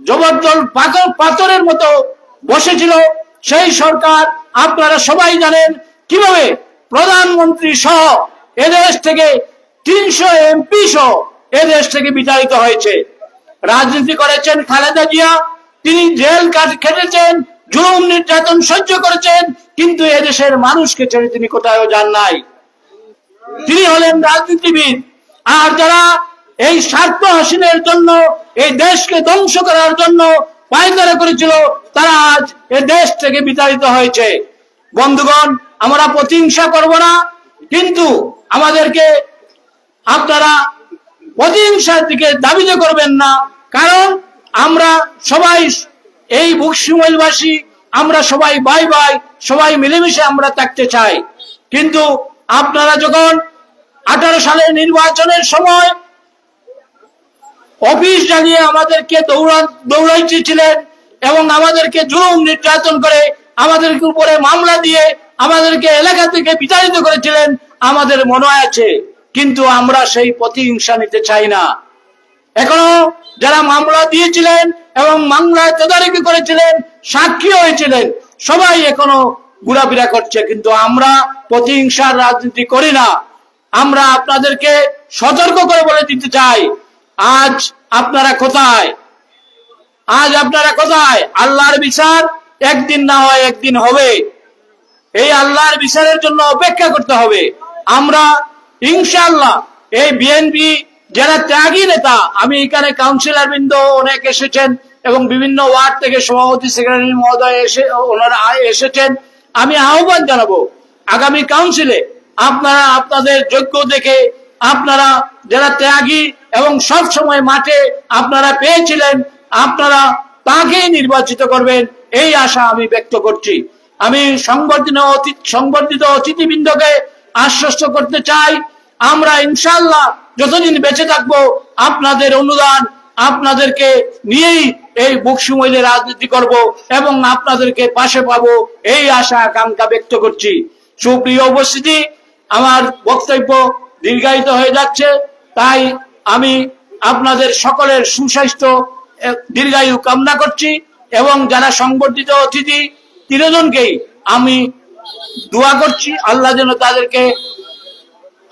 জবরদল পাথরের মতো বসেছিল, সেই সরকার আপনারা সবাই জানেন কিভাবে প্রধানমন্ত্রী সহ এদেশ থেকে 300 এমপি সহ এদেশ থেকে বিতাড়িত হয়েছে। রাজনীতি করেছেন খালেদা জিয়া, তিনি জেল খেটেছেন, জুলুম নির্যাতন সহ্য করেছেন, কিন্তু এদেশের মানুষকে ছেড়ে তিনি কোথাও যান নাই। তিনি হলেন রাজনীতিবিদ। আর যারা এই স্বার্থ হাসিলের জন্য, এই দেশকে ধ্বংস করার জন্য পায়তারা করেছিল, তারা আজ এ দেশ থেকে বিতাড়িত হয়েছে। বন্ধুগণ, আমরা প্রতিহিংসা করব না, কিন্তু আমাদেরকে আপনারা প্রতিহিংসার দিকে দাবিতে করবেন না, কারণ আমরা সবাই এই বুকশিমলবাসী, আমরা সবাই ভাই ভাই, সবাই মিলেমিশে আমরা থাকতে চাই। কিন্তু আপনারা যখন 18 সালের নির্বাচনের সময় অফিস জ্বালিয়ে আমাদেরকে দৌড়াইতেছিলেন এবং আমাদেরকে জুলুম নির্যাতন করে আমাদের উপরে মামলা দিয়ে আমাদেরকে এলাকা থেকে বিতাড়িত করেছিলেন, আমাদের মনে আছে, কিন্তু আমরা সেই প্রতিহিংসা নিতে চাই না। এখনো যারা মামলা দিয়েছিলেন এবং মামলায় তদারকি করেছিলেন, সাক্ষী হয়েছিলেন, সবাই এখনো ঘোরাফেরা করছে, কিন্তু আমরা প্রতিহিংসার রাজনীতি করি না। আমরা আপনাদেরকে সতর্ক করে বলে দিতে চাই, আজ আপনারা কোথায়? আজ আপনারা কোথায়? আল্লাহর বিচার একদিন না হয় একদিন হবে। এই আল্লাহর বিচারের জন্য অপেক্ষা করতে হবে। আমরা ইনশাআল্লাহ এই বিএনপি যারা ত্যাগী নেতা, আমি এখানে কাউন্সিলর বৃন্দ অনেক এসেছেন এবং বিভিন্ন ওয়ার্ড থেকে সভাপতি সেক্রেটারি মহোদয় ওনারা এসেছেন। আমি আহ্বান জানাবো আগামী কাউন্সিলে আপনারা আপনাদের যোগ্য দেখে, আপনারা যারা ত্যাগী এবং সব সময় মাঠে আপনারা পেয়েছিলেন, আপনারা তাকেই নির্বাচিত করবেন, এই আশা আমি ব্যক্ত করছি। আমি সংবর্ধিত অতিথিবৃন্দকে আশ্বস্ত করতে চাই, আমরা ইনশাআল্লাহ যতদিন বেঁচে থাকবো আপনাদের অনুদান, আপনাদেরকে নিয়েই এই বকশিমহলে রাজনীতি করব এবং আপনাদেরকে পাশে পাবো, এই আশা আকাঙ্ক্ষা ব্যক্ত করছি। সুপ্রিয় উপস্থিতি, আমার বক্তব্য দীর্ঘায়িত হয়ে যাচ্ছে, তাই আমি আপনাদের সকলের সুস্বাস্থ্য দীর্ঘায়ু কামনা করছি এবং যারা সংবর্ধিত অতিথি 3 জনকেই আমি দোয়া করছি আল্লাহ যেন তাদেরকে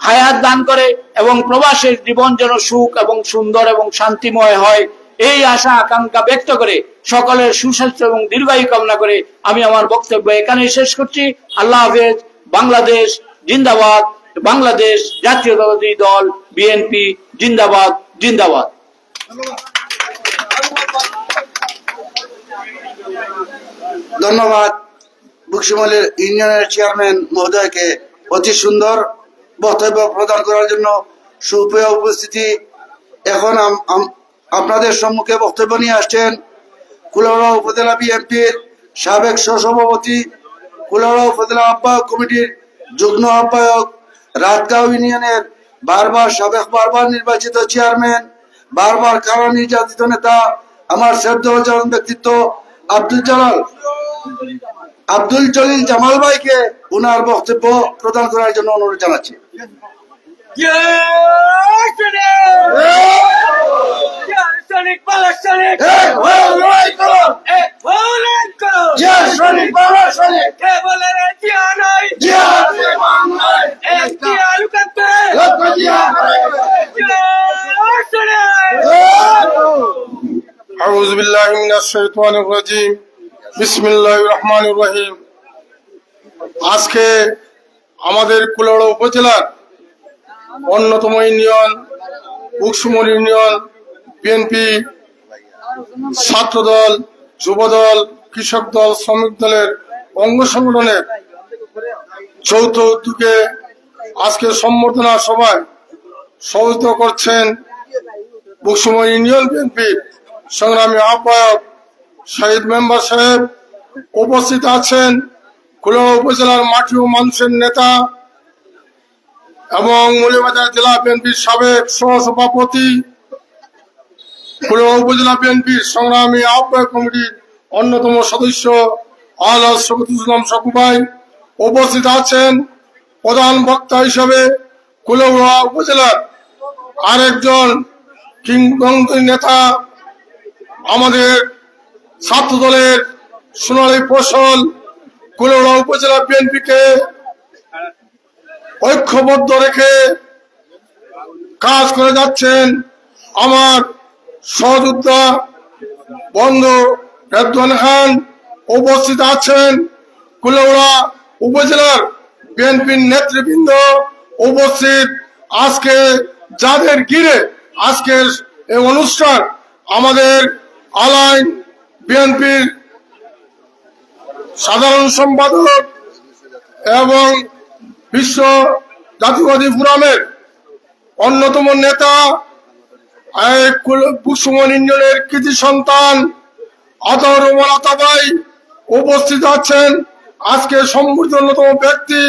হায়াত দান করে এবং প্রবাসের জীবন যেন সুখ এবং সুন্দর এবং শান্তিময় হয়, এই আশা আকাঙ্ক্ষা ব্যক্ত করে সকলের সুস্বাস্থ্য এবং দীর্ঘায়ু কামনা করে আমি আমার বক্তব্য এখানেই শেষ করছি। আল্লাহ হাফেজ। বাংলাদেশ জিন্দাবাদ। বাংলাদেশ জাতীয়তাবাদী দল বিএনপি জিন্দাবাদ জিন্দাবাদ।
ধন্যবাদ বকশিমহলের ইউনিয়নের চেয়ারম্যান মহোদয়কে অতি সুন্দর বক্তব্য প্রদান করার জন্য। সুপ্রিয় উপস্থিতি, এখন আপনাদের সম্মুখে বক্তব্য নিয়ে আসছেন কুলাউড়া উপজেলা বিএনপির সাবেক সহসভাপতি, কুলাউড়া উপজেলা আহ্বায়ক কমিটির যুগ্ম আহ্বায়ক, রাতগাঁও ইউনিয়নের বারবার নির্বাচিত চেয়ারম্যান, বারবার কারা নির্যাতিত নেতা, আমার শ্রদ্ধেয় ব্যক্তিত্ব আব্দুল জলিল জামাল ভাইকে উনার বক্তব্য প্রদান করার জন্য অনুরোধ জানাচ্ছি।
أعوذ بالله من الشيطان الرجيم بسم الله الرحمن الرحيم। আজকে আমাদের কুলাউড়া উপজেলার অন্যতম ইউনিয়ন বকশিমহল ইউনিয়ন বিএনপি ছাত্রদল, যুবদল, কৃষক দল, শ্রমিক দলের অঙ্গ সংগঠনের যৌথ উদ্যোগে আজকে সম্বর্ধনা সভায় সভাপতিত্ব করছেন বকশিমহল ইউনিয়ন বিএনপির সংগ্রামী আহ্বায়ক শহীদ মেম্বার সাহেব। উপস্থিত আছেন কুলাউড়া উপজেলার মাটি ও মানুষের নেতা এবং মৌলভীবাজার জেলা বিএনপির সাবেক সহসভাপতি, কুলাউড়া উপজেলা বিএনপির সংগ্রামী আহ্বায়ক কমিটির অন্যতম সদস্য আলহাজ শফিকুল ইসলাম সকু ভাই। উপস্থিত আছেন প্রধান বক্তা হিসেবে কুলাউড়া উপজেলার আরেকজন কিংবদন্তি নেতা, আমাদের ছাত্র দলের সোনালী ফসল, কুলাউড়া উপজেলা বিএনপিকে ঐক্যবদ্ধ রেখে কাজ করে যাচ্ছেন আমার সহযোদ্ধা বন্ধু রেদওয়ান খান। উপস্থিত আছেন কুলাউড়া উপজেলার বিএনপির নেতৃবৃন্দ। উপস্থিত আজকে যাদের ঘিরে আজকের এই অনুষ্ঠান, আমাদের আলাইন বিএনপির সাধারণ সম্পাদক এবং বিশ্ব জাতীয়বাদী ফোরামের অন্যতম নেতা, বকশিমহল ইউনিয়নের কৃতি সন্তান আতাউর রহমান আতা ভাই। উপস্থিত আছেন আজকে সম্মানিত অন্যতম ব্যক্তি,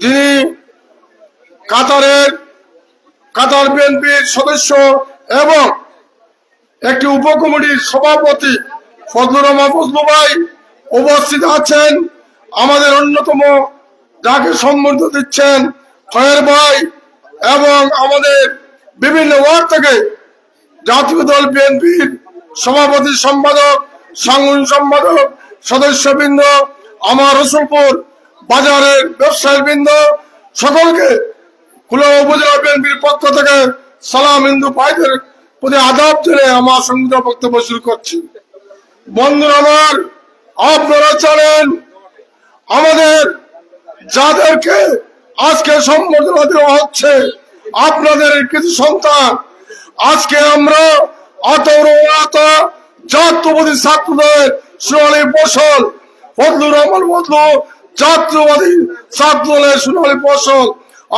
যিনি কাতার বিএনপির সদস্য এবং একটি উপকমিটির সভাপতি ফজলুর রহমান ফজলু ভাই। উপস্থিত আছেন আমাদের অন্যতম, যাকে সম্মানিত দিচ্ছেন খয়ের ভাই, এবং আমাদের বিভিন্ন ওয়ার্ড থেকে জাতীয় দল বিএনপির সভাপতি, সম্পাদক, সাংগঠনিক সম্পাদক, সদস্যবৃন্দ আমার রসুলপুর বাজারের ব্যবসায়ী বৃন্দ সকলকে কুলাউড়া উপজেলা বিএনপির পক্ষ থেকে সালাম হিন্দু ভাইদের প্রতি আদাব জানিয়ে আমার সংক্ষিপ্ত বক্তব্য শুরু করছি। বন্ধুরা আমার, আপনারা জানেন আমাদের যাদেরকে আজকে সম্বর্ধনা দেওয়া হচ্ছে আপনাদের কিছু সন্তান, আজকে আমরা জাতীয়বাদী ছাত্রদের সোনালী ফসল, ফজলুর রহমান ফজলু জাতীয়বাদী ছাত্রদলের সোনালী ফসল,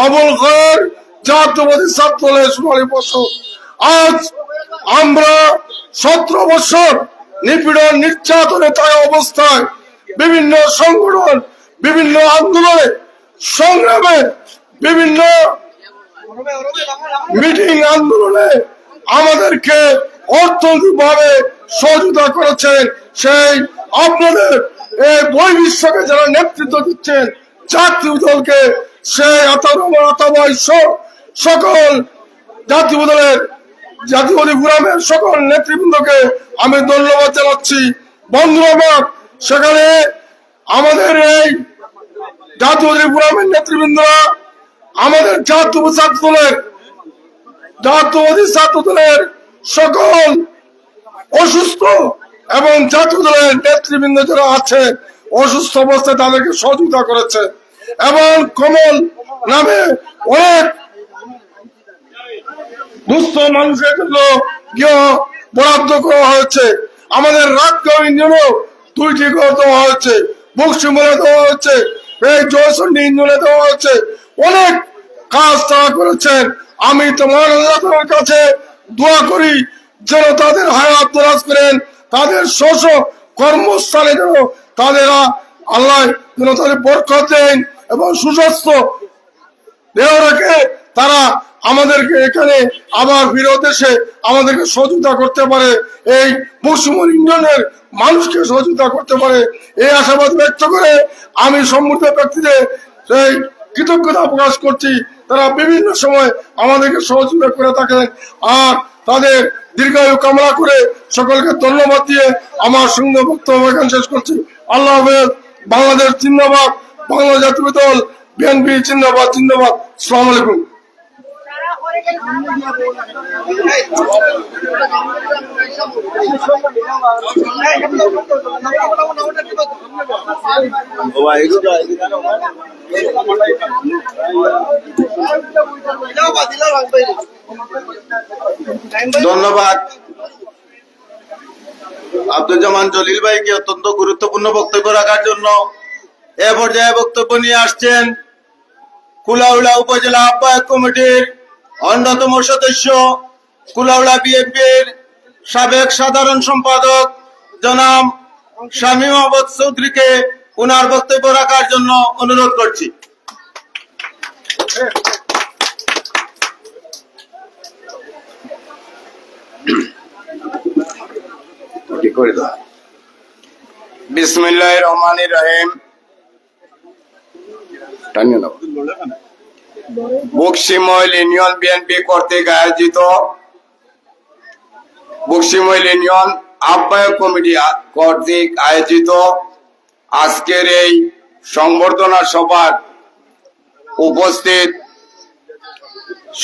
আবুল খায়ের জাতীয়বাদী ছাত্রদলের সোনালী ফসল। আজ আমরা 17 বছর নিপীড়ন নির্যাতনে থাকা অবস্থায় বিভিন্ন সংগঠন, বিভিন্ন আন্দোলনে, সংগ্রামে, বিভিন্ন মিটিং আন্দোলনে আমাদেরকে অর্থনৈতিকভাবে সহযোগিতা করেছেন। সেই আপনাদের এই বহির্বিশ্বকে যারা নেতৃত্ব দিচ্ছেন জাতীয় দলকে, সেই সকল জাতীয় দলের জাতীয়বাদী ফোরামের সকল নেতৃবৃন্দকে আমি ধন্যবাদ জানাচ্ছি। বন্ধুরা, সেখানে আমাদের এই জাতীয়বাদী ফোরামের নেতৃবৃন্দরা আমাদের জাতীয়বাদী ছাত্র দলের সকল অসুস্থ এবং জাতীয় দলের নেতৃবৃন্দ যারা আছে অসুস্থ অবস্থায় তাদেরকে সহযোগিতা করেছে এবং কমল নামে অনেক দুস্থ মানুষের জন্য গৃহ বরাদ্দ করা হয়েছে। আমাদের রাতগাঁও ইউনিয়নেও 2টি ঘর দেওয়া হয়েছে, বক্সিমলে দেওয়া হয়েছে, এই জয়চন্ডী ইউনিয়নে দেওয়া হয়েছে। অনেক কাজ তারা করেছেন। আমি তোমার আল্লাহর কাছে দোয়া করি যেন তাদের হায়াত দরাজ করেন, তাদের স্ব কর্মস্থানে যেন তাদের আল্লাহ যেন তাদের বরকত দেন এবং সুস্বাস্থ্য দেহ রেখে তারা আমাদেরকে এখানে আবার ফিরত এসে আমাদেরকে সহযোগিতা করতে পারে, এই বক্সিমল ইউনিয়নের মানুষকে সহযোগিতা করতে পারে, এই আশাবাদ ব্যক্ত করে আমি সম্মুখ ব্যক্তিদের সেই কৃতজ্ঞতা প্রকাশ করছি। তারা বিভিন্ন সময় আমাদেরকে সহযোগিতা করে থাকেন আর তাদের দীর্ঘায়ু কামনা করে সকলকে ধন্যবাদ দিয়ে আমার সুন্দর বক্তব্য এখানে শেষ করছি। আল্লাহ হাফেজ। বাংলাদেশ জিন্দাবাদ, বাংলা জাতীয় দল বিএনপি জিন্দাবাদ জিন্দাবাদ। আসসালামু আলাইকুম।
ধন্যবাদ আব্দুজ্জামান জলিল ভাইকে অত্যন্ত গুরুত্বপূর্ণ বক্তব্য রাখার জন্য। এ পর্যায়ে বক্তব্য নিয়ে আসছেন কুলাউড়া উপজেলা আহ্বায়ক কমিটির অন্যতম সদস্য, কুলাউড়া বিএনপির সাবেক সাধারণ সম্পাদক জনাব শামীম আহমদ চৌধুরীকে ওনার বক্তব্য রাখার জন্য অনুরোধ করছি।
বিসমিল্লাহির রহমানির রহিম। বক্সিমল ইউনিয়ন বিএনপি কর্তৃক আয়োজিত বক্সিমল ইউনিয়ন আহ্বায়ক কমিটি কর্তৃক আয়োজিত আজকের এই সংবর্ধনা সভার উপস্থিত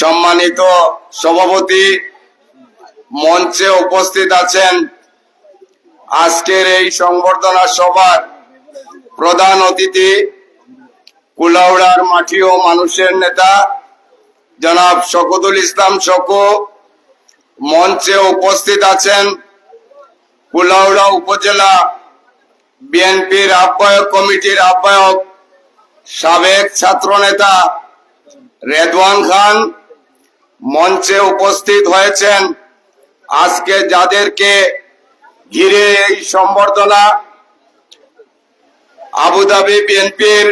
সম্মানিত সভাপতি, মঞ্চে উপস্থিত আছেন আজকের এই সংবর্ধনা সভার প্রধান অতিথি, কুলাউড়ার মাটি ও মানুষের নেতা জনাব শকতুল ইসলাম শকু। মঞ্চে উপস্থিত আছেন কুলাউড়া উপজেলা বিএনপির আহ্বায়ক কমিটির আহ্বায়ক সাবেক ছাত্র নেতা রেদওয়ান খান। মঞ্চে উপস্থিত হয়েছেন আজকে যাদেরকে ঘিরে এই সম্বর্ধনা, আবুধাবি বিএনপির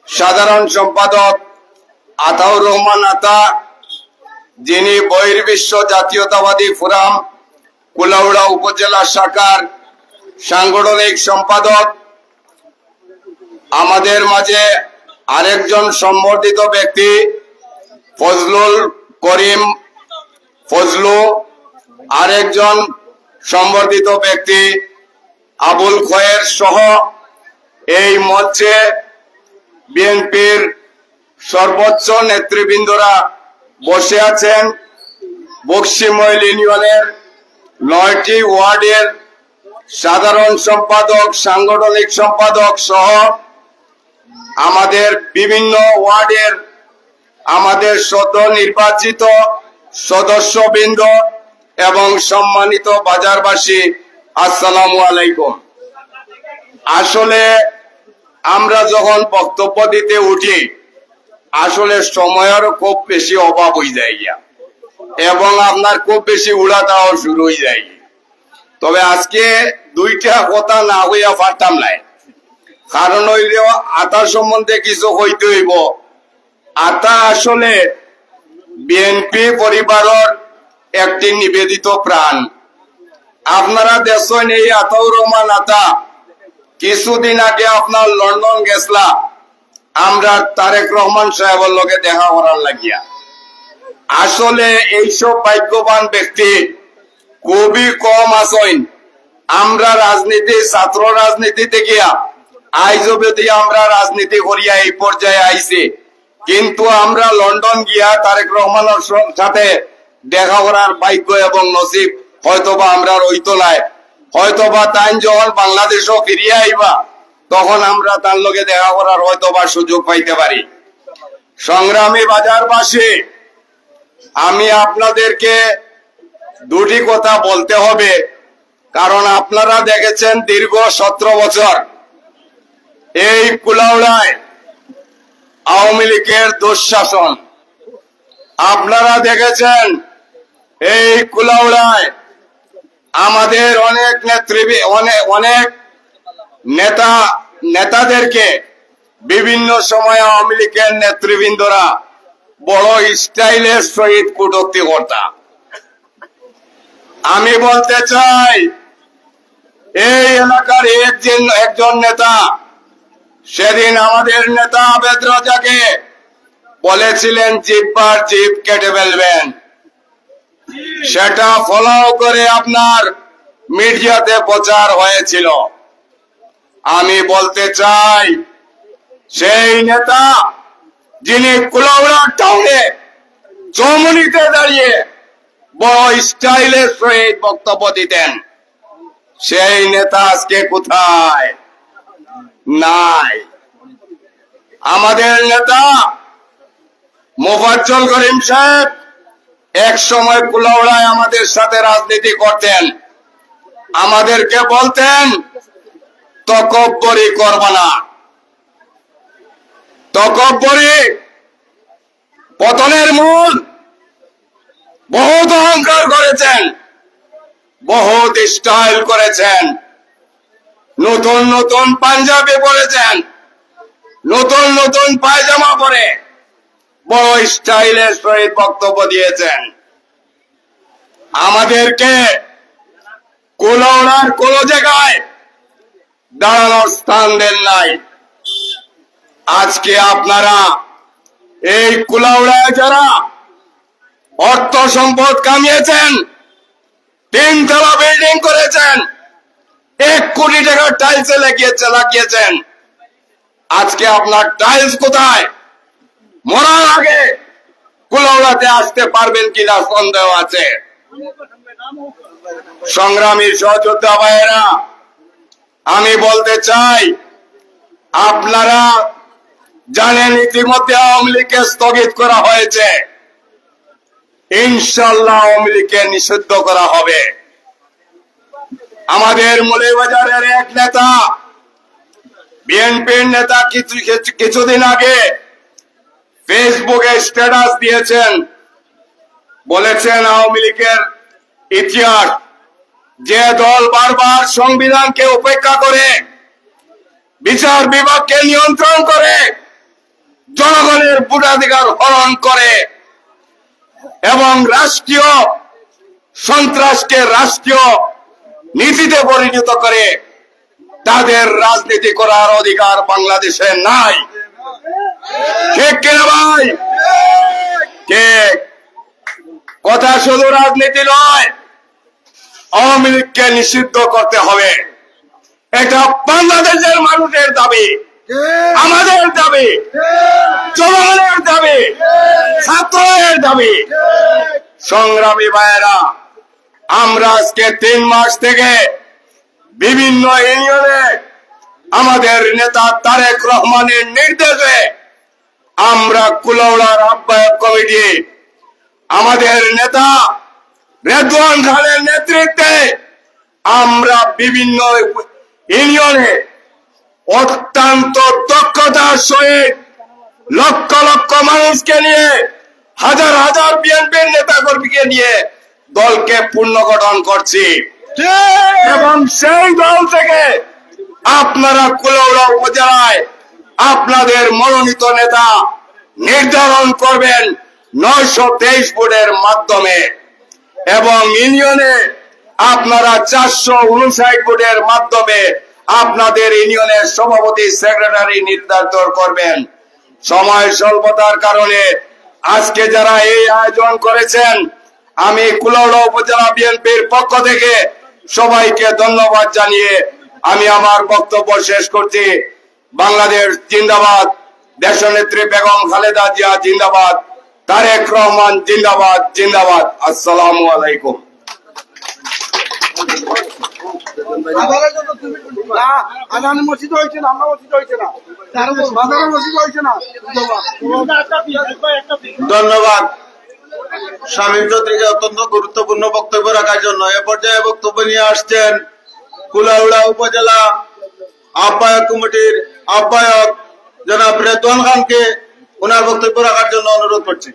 সাধারণ সম্পাদক আতাউর রহমান আতা, যিনি বহির্বিশ্ব জাতীয়তাবাদী ফোরাম কুলাউড়া উপজেলা শাখার সাংগঠনিক সম্পাদক। আমাদের মাঝে আরেকজন সম্বর্ধিত ব্যক্তি ফজলুল করিম ফজলু, আরেকজন সম্বর্ধিত ব্যক্তি আবুল খয়ের সহ
এই মঞ্চে বিএনপির সর্বোচ্চ নেতৃবৃন্দরা বসে আছেন। বক্সিমইল ইউনিয়নের 9টি ওয়ার্ডের সাধারণ সম্পাদক, সাংগঠনিক সম্পাদক সহ আমাদের বিভিন্ন ওয়ার্ডের আমাদের সদ্য নির্বাচিত সদস্যবৃন্দ এবং সম্মানিত বাজারবাসী, আসসালামু আলাইকুম। আসলে আমরা যখন বক্তব্য দিতে উঠি আসলে সময়ের খুব বেশি অভাব হয়ে যায় এবং আপনার খুব বেশি উড়াটাও শুরু হয়ে যায়। তবে আজকে দুইটা কথা না হইয়া পারতাম নাই, কারণ হইল আতা সম্বন্ধে কিছু হইতে হইব। আতা আসলে বিএনপি পরিবারের একটি নিবেদিত প্রাণ। আপনারা দেখছেন এই আতাউর রহমান আতা কিছুদিন আগে আপনার লন্ডন গেছলা আমরা তারেক রহমান সাহেবের লগে দেখা করার লাগিয়া। আসলে এইসব ভাগ্যবান ব্যক্তি খুবই কম আছেন। আমরা রাজনীতি, ছাত্র রাজনীতি থেকে আইজ অবধি আমরা রাজনীতি করিয়া এই পর্যায়ে আইছি, কিন্তু আমরা লন্ডন গিয়া তারেক রহমানের সাথে দেখা করার ভাগ্য এবং নসিব হয়তোবা আমরা রইতো নাই। হয়তোবা তাই যখন বাংলাদেশও ফিরিয়ে আইবা তখন আমরা তার লগে দেখা করার হয়তোবা সুযোগ পাইতে পারি। সংগ্রামী বাজারবাসী, আমি আপনাদেরকে দুটি কথা বলতে হবে, কারণ আপনারা দেখেছেন দীর্ঘ 17 বছর এই কুলাউড়ায় আওয়ামী লীগের দুঃশাসন। আপনারা দেখেছেন এই কুলাউড়ায় আমাদের অনেক অনেক নেতাদেরকে বিভিন্ন সময় আওয়ামী লীগের নেতৃবৃন্দরা বড় স্টাইলের সহিত কটূক্তি করতা। আমি বলতে চাই এই এলাকার একজন নেতা সেদিন আমাদের নেতা আবেদ রাজাকে বলেছিলেন জিব্বার জিভ কেটে ফেলবেন, সেটা ফলো করে আপনার মিডিয়াতে প্রচার হয়েছিল। আমি বলতে চাই সেই নেতা যিনি কুলাউড়া টাউনে চৌমুনিতে দাঁড়িয়ে বড় স্টাইলের সহিত বক্তব্য দিতেন, সেই নেতা আজকে কোথায়? নাই। আমাদের নেতা মোফাজ্জল করিম সাহেব এক সময় কুলাউড়ায় আমাদের সাথে রাজনীতি করতেন। আমাদেরকে বলতেন তকব্বরি করবা না, তকব্বরি পতনের মূল। বহুত অহংকার করেছেন, বহুত স্টাইল করেছেন, নতুন নতুন পাঞ্জাবি পরেছেন, নতুন নতুন পায়জামা পরে বড় স্টাইলের সহিত বক্তব্য দিয়েছেন। আমাদেরকে কুলাউড়ার কোন জায়গায় দাঁড়ানোর স্থান দেন নাই। আজকে আপনারা এই কুলাউড়ায় যারা অর্থ সম্পদ কামিয়েছেন, 3 তলা বিল্ডিং করেছেন, 1 কোটি টাকা টাইলসে লাগিয়েছেন, আজকে আপনার টাইলস কোথায়? মরার আগে কুলাউড়াতে আসতে পারবেন কিনা সন্দেহ আছে। সংগ্রামী সহযোদ্ধা ভাইয়েরা, আমি বলতে চাই আপনারা জানেন ইতিমধ্যে আওয়ামী লীগকে স্থগিত করা হয়েছে। ইনশাআল্লাহ আওয়ামী লীগকে নিষিদ্ধ করা হবে। আমাদের মৌলভীবাজারের এক নেতা, বিএনপির নেতা, কিছুদিন আগে ফেসবুকে স্ট্যাটাস দিয়েছেন, বলেছেন আওয়ামী লীগের ইতিহাস, যে দল বারবার সংবিধানকে উপেক্ষা করে, বিচার বিভাগকে নিয়ন্ত্রণ করে, জনগণের ভোটাধিকার হরণ করে এবং রাষ্ট্রীয় সন্ত্রাসকে রাষ্ট্রীয় নীতিতে পরিণত করে, তাদের রাজনীতি করার অধিকার বাংলাদেশে নাই। ঠিক কিনা ভাই? ঠিক। কথা শুধু রাজনীতি নয়, আওয়ামী লীগকে নিষিদ্ধ করতে হবে।
এটা বাংলাদেশের মানুষের দাবি, আমাদের দাবি, জনগণের দাবি, ছাত্রদের দাবি। সংগ্রামী ভাইয়েরা, আমরা আজকে 3 মাস থেকে বিভিন্ন ইউনিয়নে আমাদের নেতা তারেক রহমানের নির্দেশে আমরা কুলাউড়ার আহ্বায়ক কমিটি, আমাদের নেতা রেদওয়ান খানের নেতৃত্বে আমরা বিভিন্ন ইউনিয়নে অত্যন্ত দক্ষতার সহিত লক্ষ লক্ষ মানুষকে নিয়ে, হাজার হাজার বিএনপির নেতা কর্মীকে নিয়ে দলকে পুনর্গঠন করছি এবং সেই দল থেকে আপনারা কুলাউড়া উপজেলায় আপনাদের মনোনীত নেতা নির্ধারণ করবেন 923 ভোটের মাধ্যমে এবং ইউনিয়নে আপনারা 459 ভোটের মাধ্যমে আপনাদের ইউনিয়নের সভাপতি সেক্রেটারি নির্ধারণ করবেন। সময় স্বল্পতার কারণে আজকে যারা এই আয়োজন করেছেন, আমি কুলাউড়া উপজেলা বিএনপির পক্ষ থেকে সবাইকে ধন্যবাদ জানিয়ে আমি আমার বক্তব্য শেষ করছি। বাংলাদেশ জিন্দাবাদ, দেশনেত্রী বেগম খালেদা জিয়া জিন্দাবাদ, তারেক রহমান জিন্দাবাদ জিন্দাবাদ। আসসালামু আলাইকুম।
ধন্যবাদ শামীম চৌধুরীকে অত্যন্ত গুরুত্বপূর্ণ বক্তব্য রাখার জন্য। এ পর্যায়ে বক্তব্য নিয়ে আসছেন কুলাউড়া উপজেলা আহ্বায়ক কমিটির আহ্বায়ক জনাব রেদওয়ান খানকে ওনার বক্তব্য রাখার জন্য অনুরোধ করছি।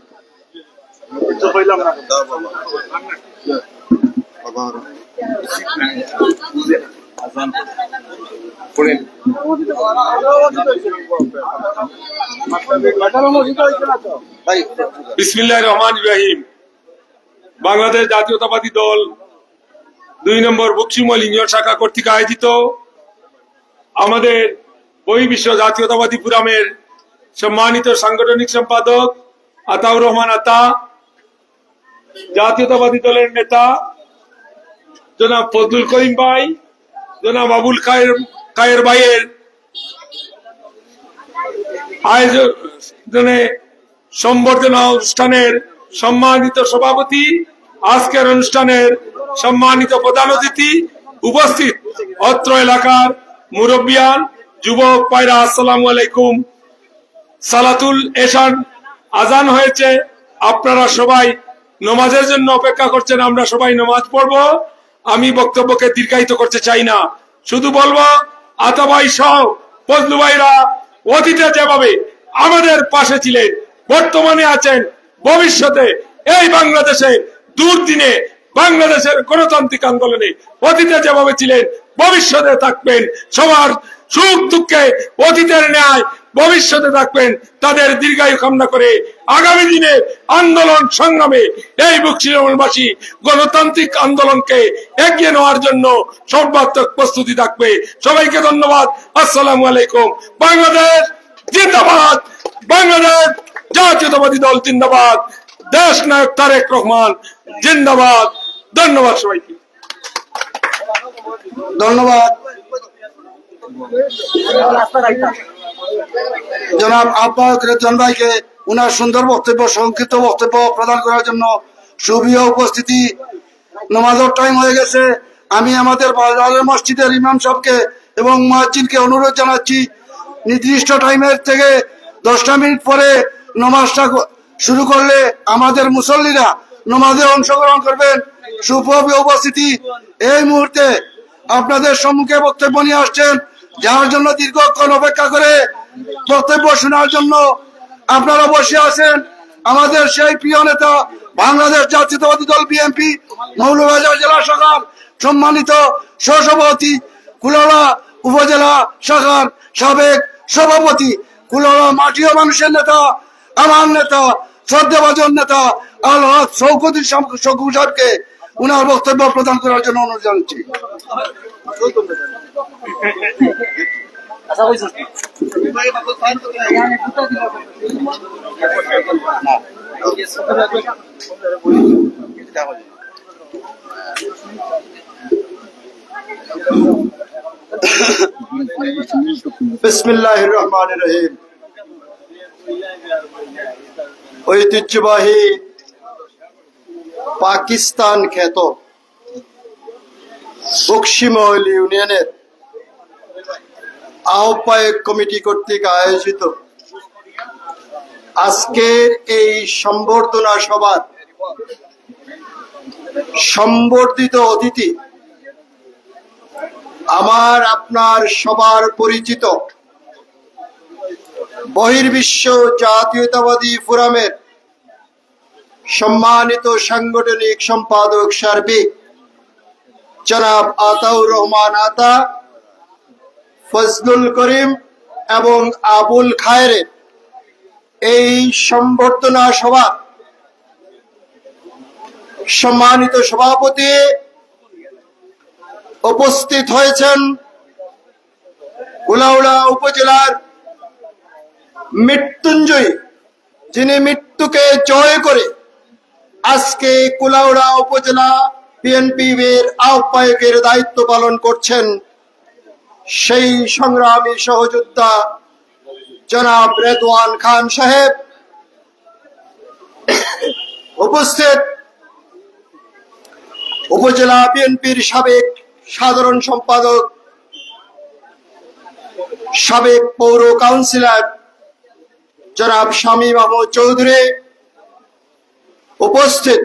বিসমিল্লাহির রহমানির রহিম। বাংলাদেশ জাতীয়তাবাদী দল 2 নম্বর বকশিমল ইউনিয়ন শাখা কর্তৃক আয়োজিত আমাদের বহির্বিশ্ব জাতীয়তাবাদী ফোরামের সম্মানিত সাংগঠনিক সম্পাদক আতাউর রহমান আতা, জাতীয়তাবাদী দলের নেতা জনাব ফজলুল করিম ভাই, জনাব আবুল খায়ের ভাইয়ের আয়োজনে সম্বর্ধনা অনুষ্ঠানের সম্মানিত সভাপতি, আজকের অনুষ্ঠানের সম্মানিত প্রধান অতিথি, উপস্থিত অত্র এলাকার মুরব্বিয়ান, যুবক ভাইরা, আসসালামু আলাইকুম। সালাতুল এশার আজান হয়েছে, আপনারা সবাই নামাজের জন্য অপেক্ষা করছেন, আমরা সবাই নামাজ পড়ব। আমি বক্তব্যকে দীর্ঘায়িত করতে চাই না, শুধু বলবো আতা ভাই সহ ফজলু ভাইরা অতীতে যেভাবে আমাদের পাশে ছিলেন, বর্তমানে আছেন, ভবিষ্যতে এই বাংলাদেশে দুর্দিনে বাংলাদেশের গণতান্ত্রিক আন্দোলনে অতীতে যেভাবে ছিলেন ভবিষ্যতে থাকবেন, সবার সুখ দুঃখে অতীতের ন্যায় ভবিষ্যতে থাকবেন, তাদের দীর্ঘায়ু কামনা করে আগামী দিনে আন্দোলন সংগ্রামে এই বকশিমলবাসী গণতান্ত্রিক আন্দোলনকে এগিয়ে নেওয়ার জন্য সর্বাত্মক প্রস্তুতি থাকবে। সবাইকে ধন্যবাদ। আসসালামু আলাইকুম। বাংলাদেশ জিন্দাবাদ, বাংলাদেশ জাতীয়তাবাদী দল জিন্দাবাদ, দেশ নায়ক তারেক রহমান জিন্দাবাদ। ধন্যবাদ সবাইকে।
ধন্যবাদ জনাব আহ্বায়ক রেদওয়ান ভাইকে উনার সুন্দর বক্তব্য, সংক্ষিপ্ত বক্তব্য প্রদান করার জন্য। সুপ্রিয় উপস্থিতি, নামাজের টাইম হয়ে গেছে। আমি আমাদের মসজিদের ইমাম সাহেবকে এবং মুয়াজ্জিনকে অনুরোধ জানাচ্ছি, নির্দিষ্ট টাইমের থেকে 10টা মিনিট পরে নামাজটা শুরু করলে আমাদের মুসল্লিরা নামাজে অংশগ্রহণ করবেন। সুপ্রিয় উপস্থিতি, এই মুহূর্তে আপনাদের সম্মুখে বক্তব্য নিয়ে আসছেন, যার জন্য দীর্ঘক্ষণ অপেক্ষা করে বক্তব্য শোনার জন্য আপনারা বসে আছেন, আমাদের সেই প্রিয় নেতা বাংলাদেশ জাতীয়তাবাদী দল বিএনপি মৌলভীবাজার জেলা শাখার সম্মানিত সহসভাপতি, কুলাউড়া উপজেলা শাখার সাবেক সভাপতি, কুলাউড়া মাটিও মানুষের নেতা, আমার নেতা, শ্রদ্ধাভাজন নেতা আলহাজ শওকত শকুর সাহেবকে উনার বক্তব্য প্রদান করার জন্য অনুরোধ জানাচ্ছি। বিসমিল্লাহির রহমানির রহিম। ঐতিহ্যবাহী পাকিস্তান খ্যাত বক্সিমহল ইউনিয়নের আহ্বায়ক কমিটি কর্তৃক আয়োজিত আজকের এই সম্বর্ধনা সভার সম্বর্ধিত অতিথি আমার আপনার সবার পরিচিত বহির্বিশ্ব জাতীয়তাবাদী ফোরামের সম্মানিত সাংগঠনিক সম্পাদক সার্বিক জনাব আতাউর রহমান আতা, ফজলুল করিম এবং আবুল খায়েরের এই সম্বর্ধনা সভা সম্মানিত সভাপতি উপস্থিত হয়েছেন কুলাউড়া উপজেলার মৃত্যুঞ্জয়ী, যিনি মৃত্যুকে জয় করে আজকে কুলাউড়া উপজেলা বিএনপির আহ্বায়কের দায়িত্ব পালন করছেন, সেই সংগ্রামী সহযোদ্ধা জনাব রেদওয়ান খান সাহেব। উপস্থিত উপজেলা বিএনপির সাবেক সাধারণ সম্পাদক, সাবেক পৌর কাউন্সিলর জনাব শামীম আহমদ চৌধুরী, উপস্থিত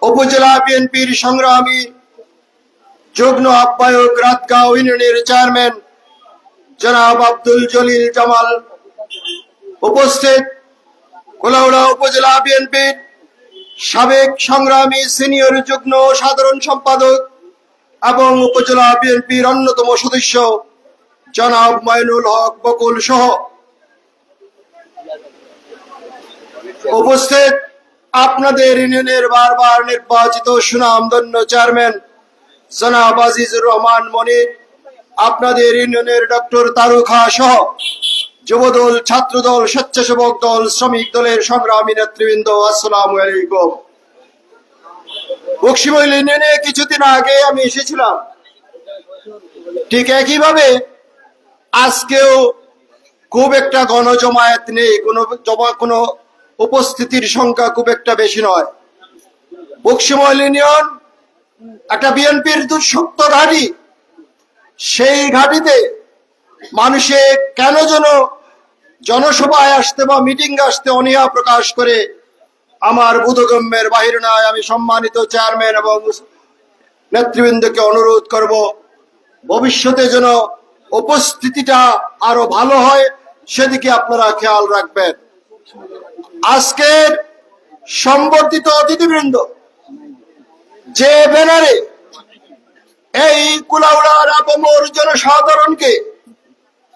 উপজেলা বিএনপির সংগ্রামী যুগ্ম আহ্বায়ক রাতগাঁও ইউনিয়নের চেয়ারম্যান জনাব আব্দুল জলিল জামাল, উপস্থিত কুলাউড়া উপজেলা বিএনপির সাবেক সংগ্রামী সিনিয়র যুগ্ম সাধারণ সম্পাদক এবং উপজেলা বিএনপির অন্যতম সদস্য জনাব মাইনুল হক বকুল সহ উপস্থিত আপনাদের ইউনিয়নের বারবার নির্বাচিত সুনামধন্য চেয়ারম্যান জনাব আজিজুর রহমান মনির, আপনাদের ইউনিয়নের ডক্টর তারুখা সহ যুবদল, ছাত্রদল, স্বেচ্ছাসেবক দল, শ্রমিক দলের সংগ্রামী নেতৃবৃন্দ, আসসালামু আলাইকুম। বক্সিমহল ইউনিয়নে কিছুদিন আগে আমি এসেছিলাম, ঠিক একইভাবে আজকেও খুব একটা গণজমায়েত নেই, কোনো উপস্থিতির সংখ্যা খুব একটা বেশি নয়। বক্সিমহল ইউনিয়ন একটা বিএনপির দুঃশক্ত ঘাঁটি, সেই ঘাঁটিতে মানুষে কেন যেন জনসভায় আসতে বা মিটিং আসতে অনীহা প্রকাশ করে আমার বোধগম্যের বাহির নয়। আমি সম্মানিত চেয়ারম্যান এবং নেতৃবৃন্দকে অনুরোধ করব, ভবিষ্যতে যেন উপস্থিতিটা আরো ভালো হয়, সেদিকে আপনারা খেয়াল রাখবেন। আজকের সম্বর্ধিত অতিথিবৃন্দ যে ব্যানারে এই কুলাউড়ার আপামর জনসাধারণকে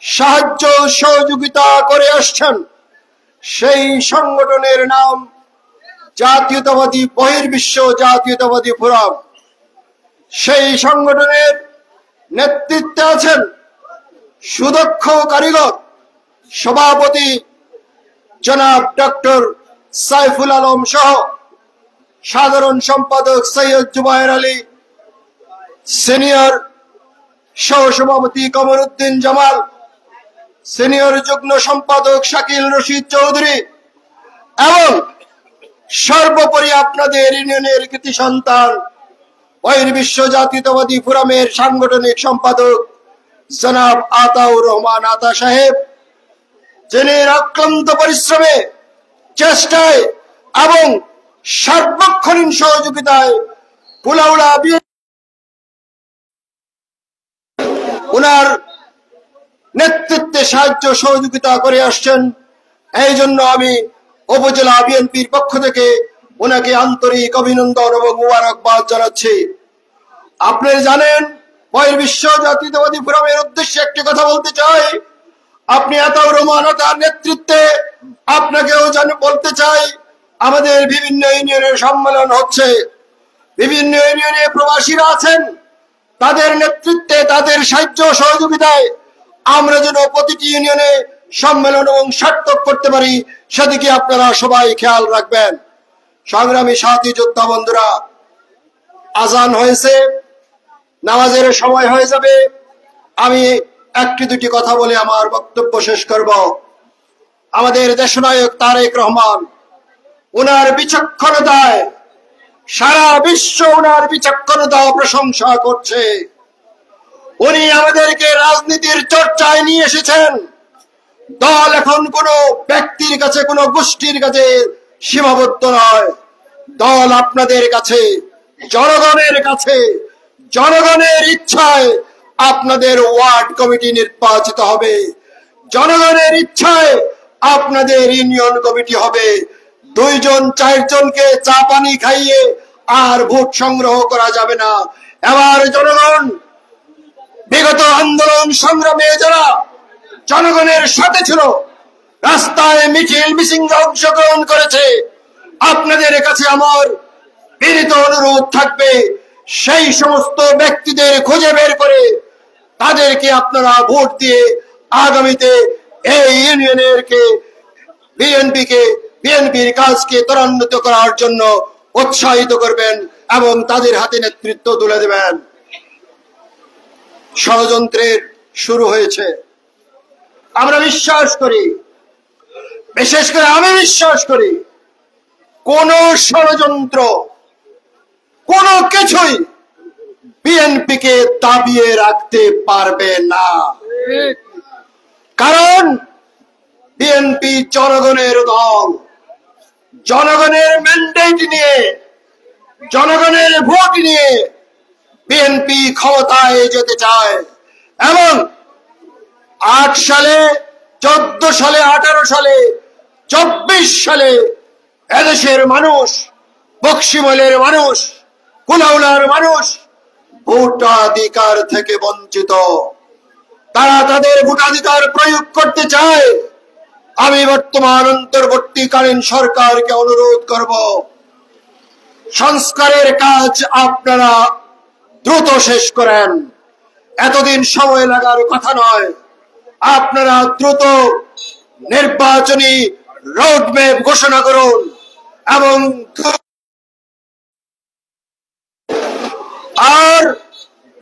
সাহায্য সহযোগিতা করে আসছেন, সেই সংগঠনের নাম জাতীয়তাবাদী বহির্বিশ্ব জাতীয়তাবাদী ফোরাম। সেই সংগঠনের নেতৃত্বে আছেন সুদক্ষ কারিগর সভাপতি জনাব ডক্টর সাইফুল আলম সহ সাধারণ সম্পাদক সৈয়দ জুবায়ের আলী, সিনিয়র সহসভাপতি কমরউদ্দিন জামাল, সিনিয়র যুগ্ম সম্পাদক শাকিল রশিদ চৌধুরী এবং সর্বোপরি আপনাদের ইউনিয়নের কৃতি সন্তান বহির্বিশ্ব জাতীয়তাবাদী ফোরামের সাংগঠনিক সম্পাদক জনাব আতাউর রহমান আতা সাহেব, যিনি অক্লান্ত পরিশ্রমে, চেষ্টায় এবং সার্বক্ষণিক সহযোগিতায় কুলাউড়া উনার নেতৃত্বে সাহায্য সহযোগিতা করে আসছেন। এই জন্য আমি উপজেলা বিএনপির পক্ষ থেকে ওনাকে আন্তরিক অভিনন্দন এবং মুবারকবাদ জানাচ্ছি। আপনারা জানেন, বহির্বিশ্ব জাতীয়তাবাদী ফোরামের উদ্দেশ্যে একটি কথা বলতে চাই। আপনি আতাউর রহমান আতার নেতৃত্বে আপনাকেও বলতে চাই, আমাদের বিভিন্ন ইউনিয়নের সম্মেলন হচ্ছে, বিভিন্ন ইউনিয়নে প্রবাসীরা আছেন, তাদের নেতৃত্বে, তাদের সাহায্য সহযোগিতায় আমরা যেন প্রতিটি ইউনিয়নে সম্মেলন এবং সার্থক করতে পারি, সেদিকে আপনারা সবাই খেয়াল রাখবেন। সংগ্রামী সাথী যোদ্ধা বন্ধুরা, আজান হয়েছে, নামাজের সময় হয়ে যাবে। আমি
একটি দুটি কথা বলে আমার বক্তব্য শেষ করব। আমাদের দেশনায়ক তারেক রহমান, ওনার বিচক্ষণতায় সারা বিশ্ব ওনার বিচক্ষণতা প্রশংসা করছে। উনি আমাদেরকে রাজনীতির চর্চায় নিয়ে এসেছেন। দল এখন কোনো ব্যক্তির কাছে, কোনো গোষ্ঠীর কাছে সীমাবদ্ধ নয়। দল আপনাদের কাছে, জনগণের কাছে। জনগণের ইচ্ছায় আপনাদের ওয়ার্ড কমিটি নির্বাচিত হবে, জনগণের ইচ্ছায় আপনাদের ইউনিয়ন কমিটি হবে। 2 জন 4 জনকে চা পানি খাইয়ে আর ভোট সংগ্রহ করা যাবে না। এবার জনগণ বিগত আন্দোলন সংগ্রামে যারা জনগণের সাথে ছিল, রাস্তায় মিছিল মিছিংয়ে অংশগ্রহণ করেছে, আপনাদের কাছে আমার বিনীত অনুরোধ থাকবে, সেই সমস্ত ব্যক্তিদের খুঁজে বের করে তাদেরকে আপনারা ভোট দিয়ে আগামীতে এই ইউনিয়নের বিএনপির কাজকে ত্বরান্বিত করার জন্য উৎসাহিত করবেন এবং তাদের হাতে নেতৃত্ব তুলে দেবেন। ষড়যন্ত্রের শুরু হয়েছে। আমরা বিশ্বাস করি, বিশেষ করে আমি বিশ্বাস করি, কোন ষড়যন্ত্র, কোনো কিছুই বিএনপিকে দাবিয়ে রাখতে পারবে না। কারণ বিএনপি জনগণের দল, জনগণের ম্যান্ডেট নিয়ে, জনগণের ভোট নিয়ে বিএনপি ক্ষমতায় যেতে চায়। এবং 8 সালে, 14 সালে, 18 সালে, 24 সালে এদেশের মানুষ, বকশিমলের মানুষ, কুলাউড়ার মানুষ ভোটাধিকার থেকে বঞ্চিত। তারা তাদের ভোটাধিকার প্রয়োগ করতে চায়। আমি বর্তমান অন্তর্বর্তীকালীন সরকারকে অনুরোধ করব, সংস্কারের কাজ আপনারা দ্রুত শেষ করেন। এতদিন সময় লাগার কথা নয়। আপনারা দ্রুত নির্বাচনী রোডম্যাপ ঘোষণা করুন এবং আর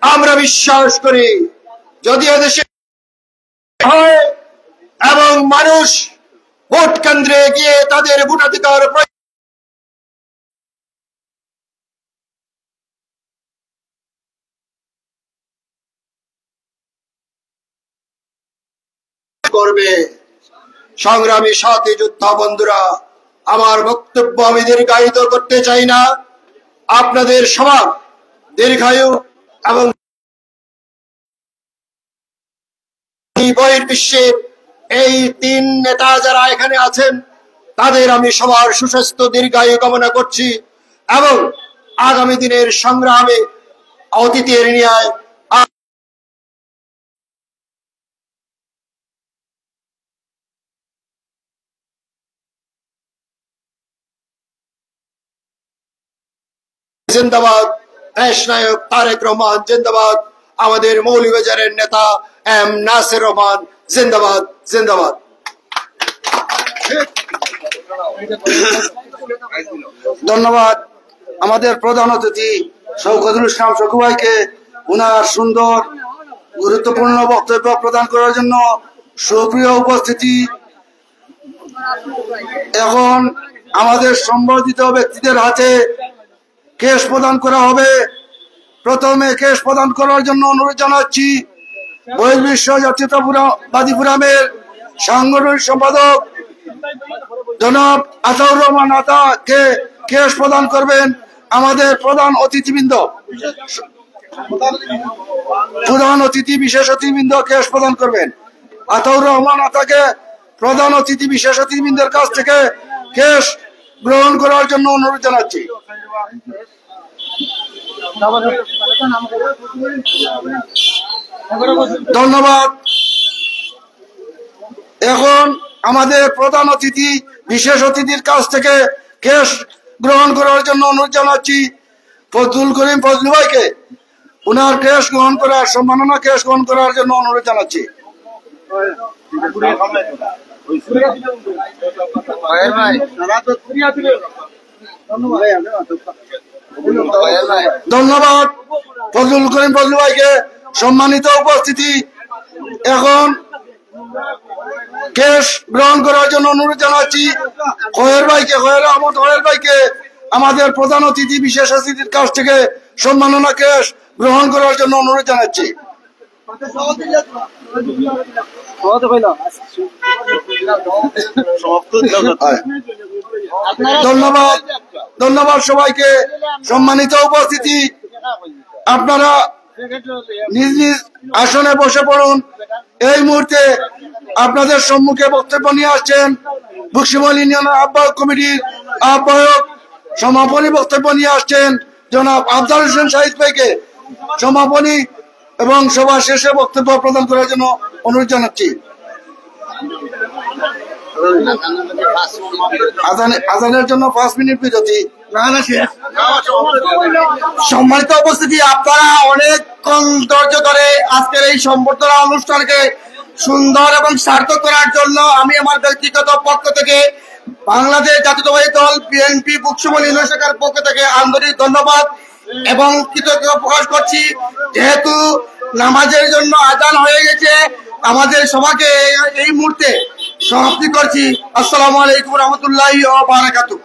আমরা বিশ্বাস করি, যদি এদেশে হয় এবং মানুষ ভোট কেন্দ্রে গিয়ে তাদের ভোটাধিকার করবে। সংগ্রামী সাথী যোদ্ধা বন্ধুরা, আমার বক্তব্য আমি দীর্ঘায়িত করতে চাই না। আপনাদের সবার দীর্ঘায়ু এবং বহির্বিশ্বের এই 3 নেতা যারা এখানে আছেন, তাদের আমি সবার সুস্বাস্থ্য দীর্ঘায়ু কামনা করছি এবং আগামী দিনের সংগ্রামে অতীতের ন্যায় জিন্দাবাদ, দেশনায়ক তারেক রহমান জিন্দাবাদ, আমাদের মৌলভীবাজারের নেতা এম নাসির রহমান জিন্দাবাদ, জিন্দাবাদ।
ধন্যবাদ আমাদের প্রধান অতিথি শওকতুল ইসলাম শকু ভাইকে উনার সুন্দর গুরুত্বপূর্ণ বক্তব্য প্রদান করার জন্য। সুপ্রিয় উপস্থিতি, এখন আমাদের সম্বর্ধিত ব্যক্তিদের হাতে কেশ প্রদান করা হবে। প্রথমে কেশ প্রদান করার জন্য অনুরোধ জানাচ্ছি বহির্বিশ্ব জাতীয়তাবাদী ফোরামের সাংগঠনিক সম্পাদক জনাব আতাউর রহমান আতাকে কেশ প্রদান করবেন। আমাদের প্রধান অতিথিবৃন্দ, বিশেষ অতিথিবৃন্দ কেশ প্রদান করবেন। আতাউর রহমান আতাকে প্রধান অতিথি বিশেষ অতিথিবৃন্দের কাছ থেকে কেশ গ্রহণ করার জন্য অনুরোধ জানাচ্ছি। ধন্যবাদ। এখন আমাদের প্রধান অতিথি বিশেষ অতিথির কাছ থেকে কেশ গ্রহণ করার জন্য অনুরোধ জানাচ্ছি ফজলুল করিম ফজলু ভাইকে উনার কেশ গ্রহণ করার, সম্মাননা কেশ গ্রহণ করার জন্য অনুরোধ জানাচ্ছি। ধন্যবাদ ফজলুল করিম ফজলু ভাইকে। সম্মানিত উপস্থিতি, এখন কেস গ্রহণ করার জন্য অনুরোধ জানাচ্ছি খয়ের ভাইকে, খয়ের আহমদ খয়ের ভাইকে আমাদের প্রধান অতিথি বিশেষ অতিথির কাছ থেকে সম্মাননা কেস গ্রহণ করার জন্য অনুরোধ জানাচ্ছি। ধন্যবাদ, ধন্যবাদ সবাইকে। সম্মানিত উপস্থিতি, আপনারা নিজ নিজ আসনে বসে পড়ুন। এই মুহূর্তে আপনাদের সম্মুখে বক্তব্য নিয়ে আসছেন বকশিমহল ইউনিয়নের আহ্বায়ক কমিটির আহ্বায়ক, সমাপনী বক্তব্য নিয়ে আসছেন জনাব আফজাল হোসেন শাহিদ ভাইকে সমাপনী এবং সভা শেষে বক্তব্য প্রদান করার জন্য অনুরোধ জানাচ্ছি। আজানের জন্য 5 মিনিট বিরতি।
সম্মানিত উপস্থিতি, আপনারা অনেকক্ষণ ধৈর্য ধরে আজকের এই সম্বর্ধনা অনুষ্ঠানকে সুন্দর এবং সার্থক করার জন্য আমি আমার ব্যক্তিগত পক্ষ থেকে বাংলাদেশ জাতীয়তাবাদী দল বিএনপি বকশিমহল ইউনিয়ন শাখার পক্ষ থেকে আন্তরিক ধন্যবাদ এবং কৃতজ্ঞতা প্রকাশ করছি। যেহেতু নামাজের জন্য আজান হয়ে গেছে, আমাদের সভাকে এই মুহূর্তে সমাপ্তি করছি। আসসালামু আলাইকুম রহমতুল্লাহি ওয়া বারাকাতুহু।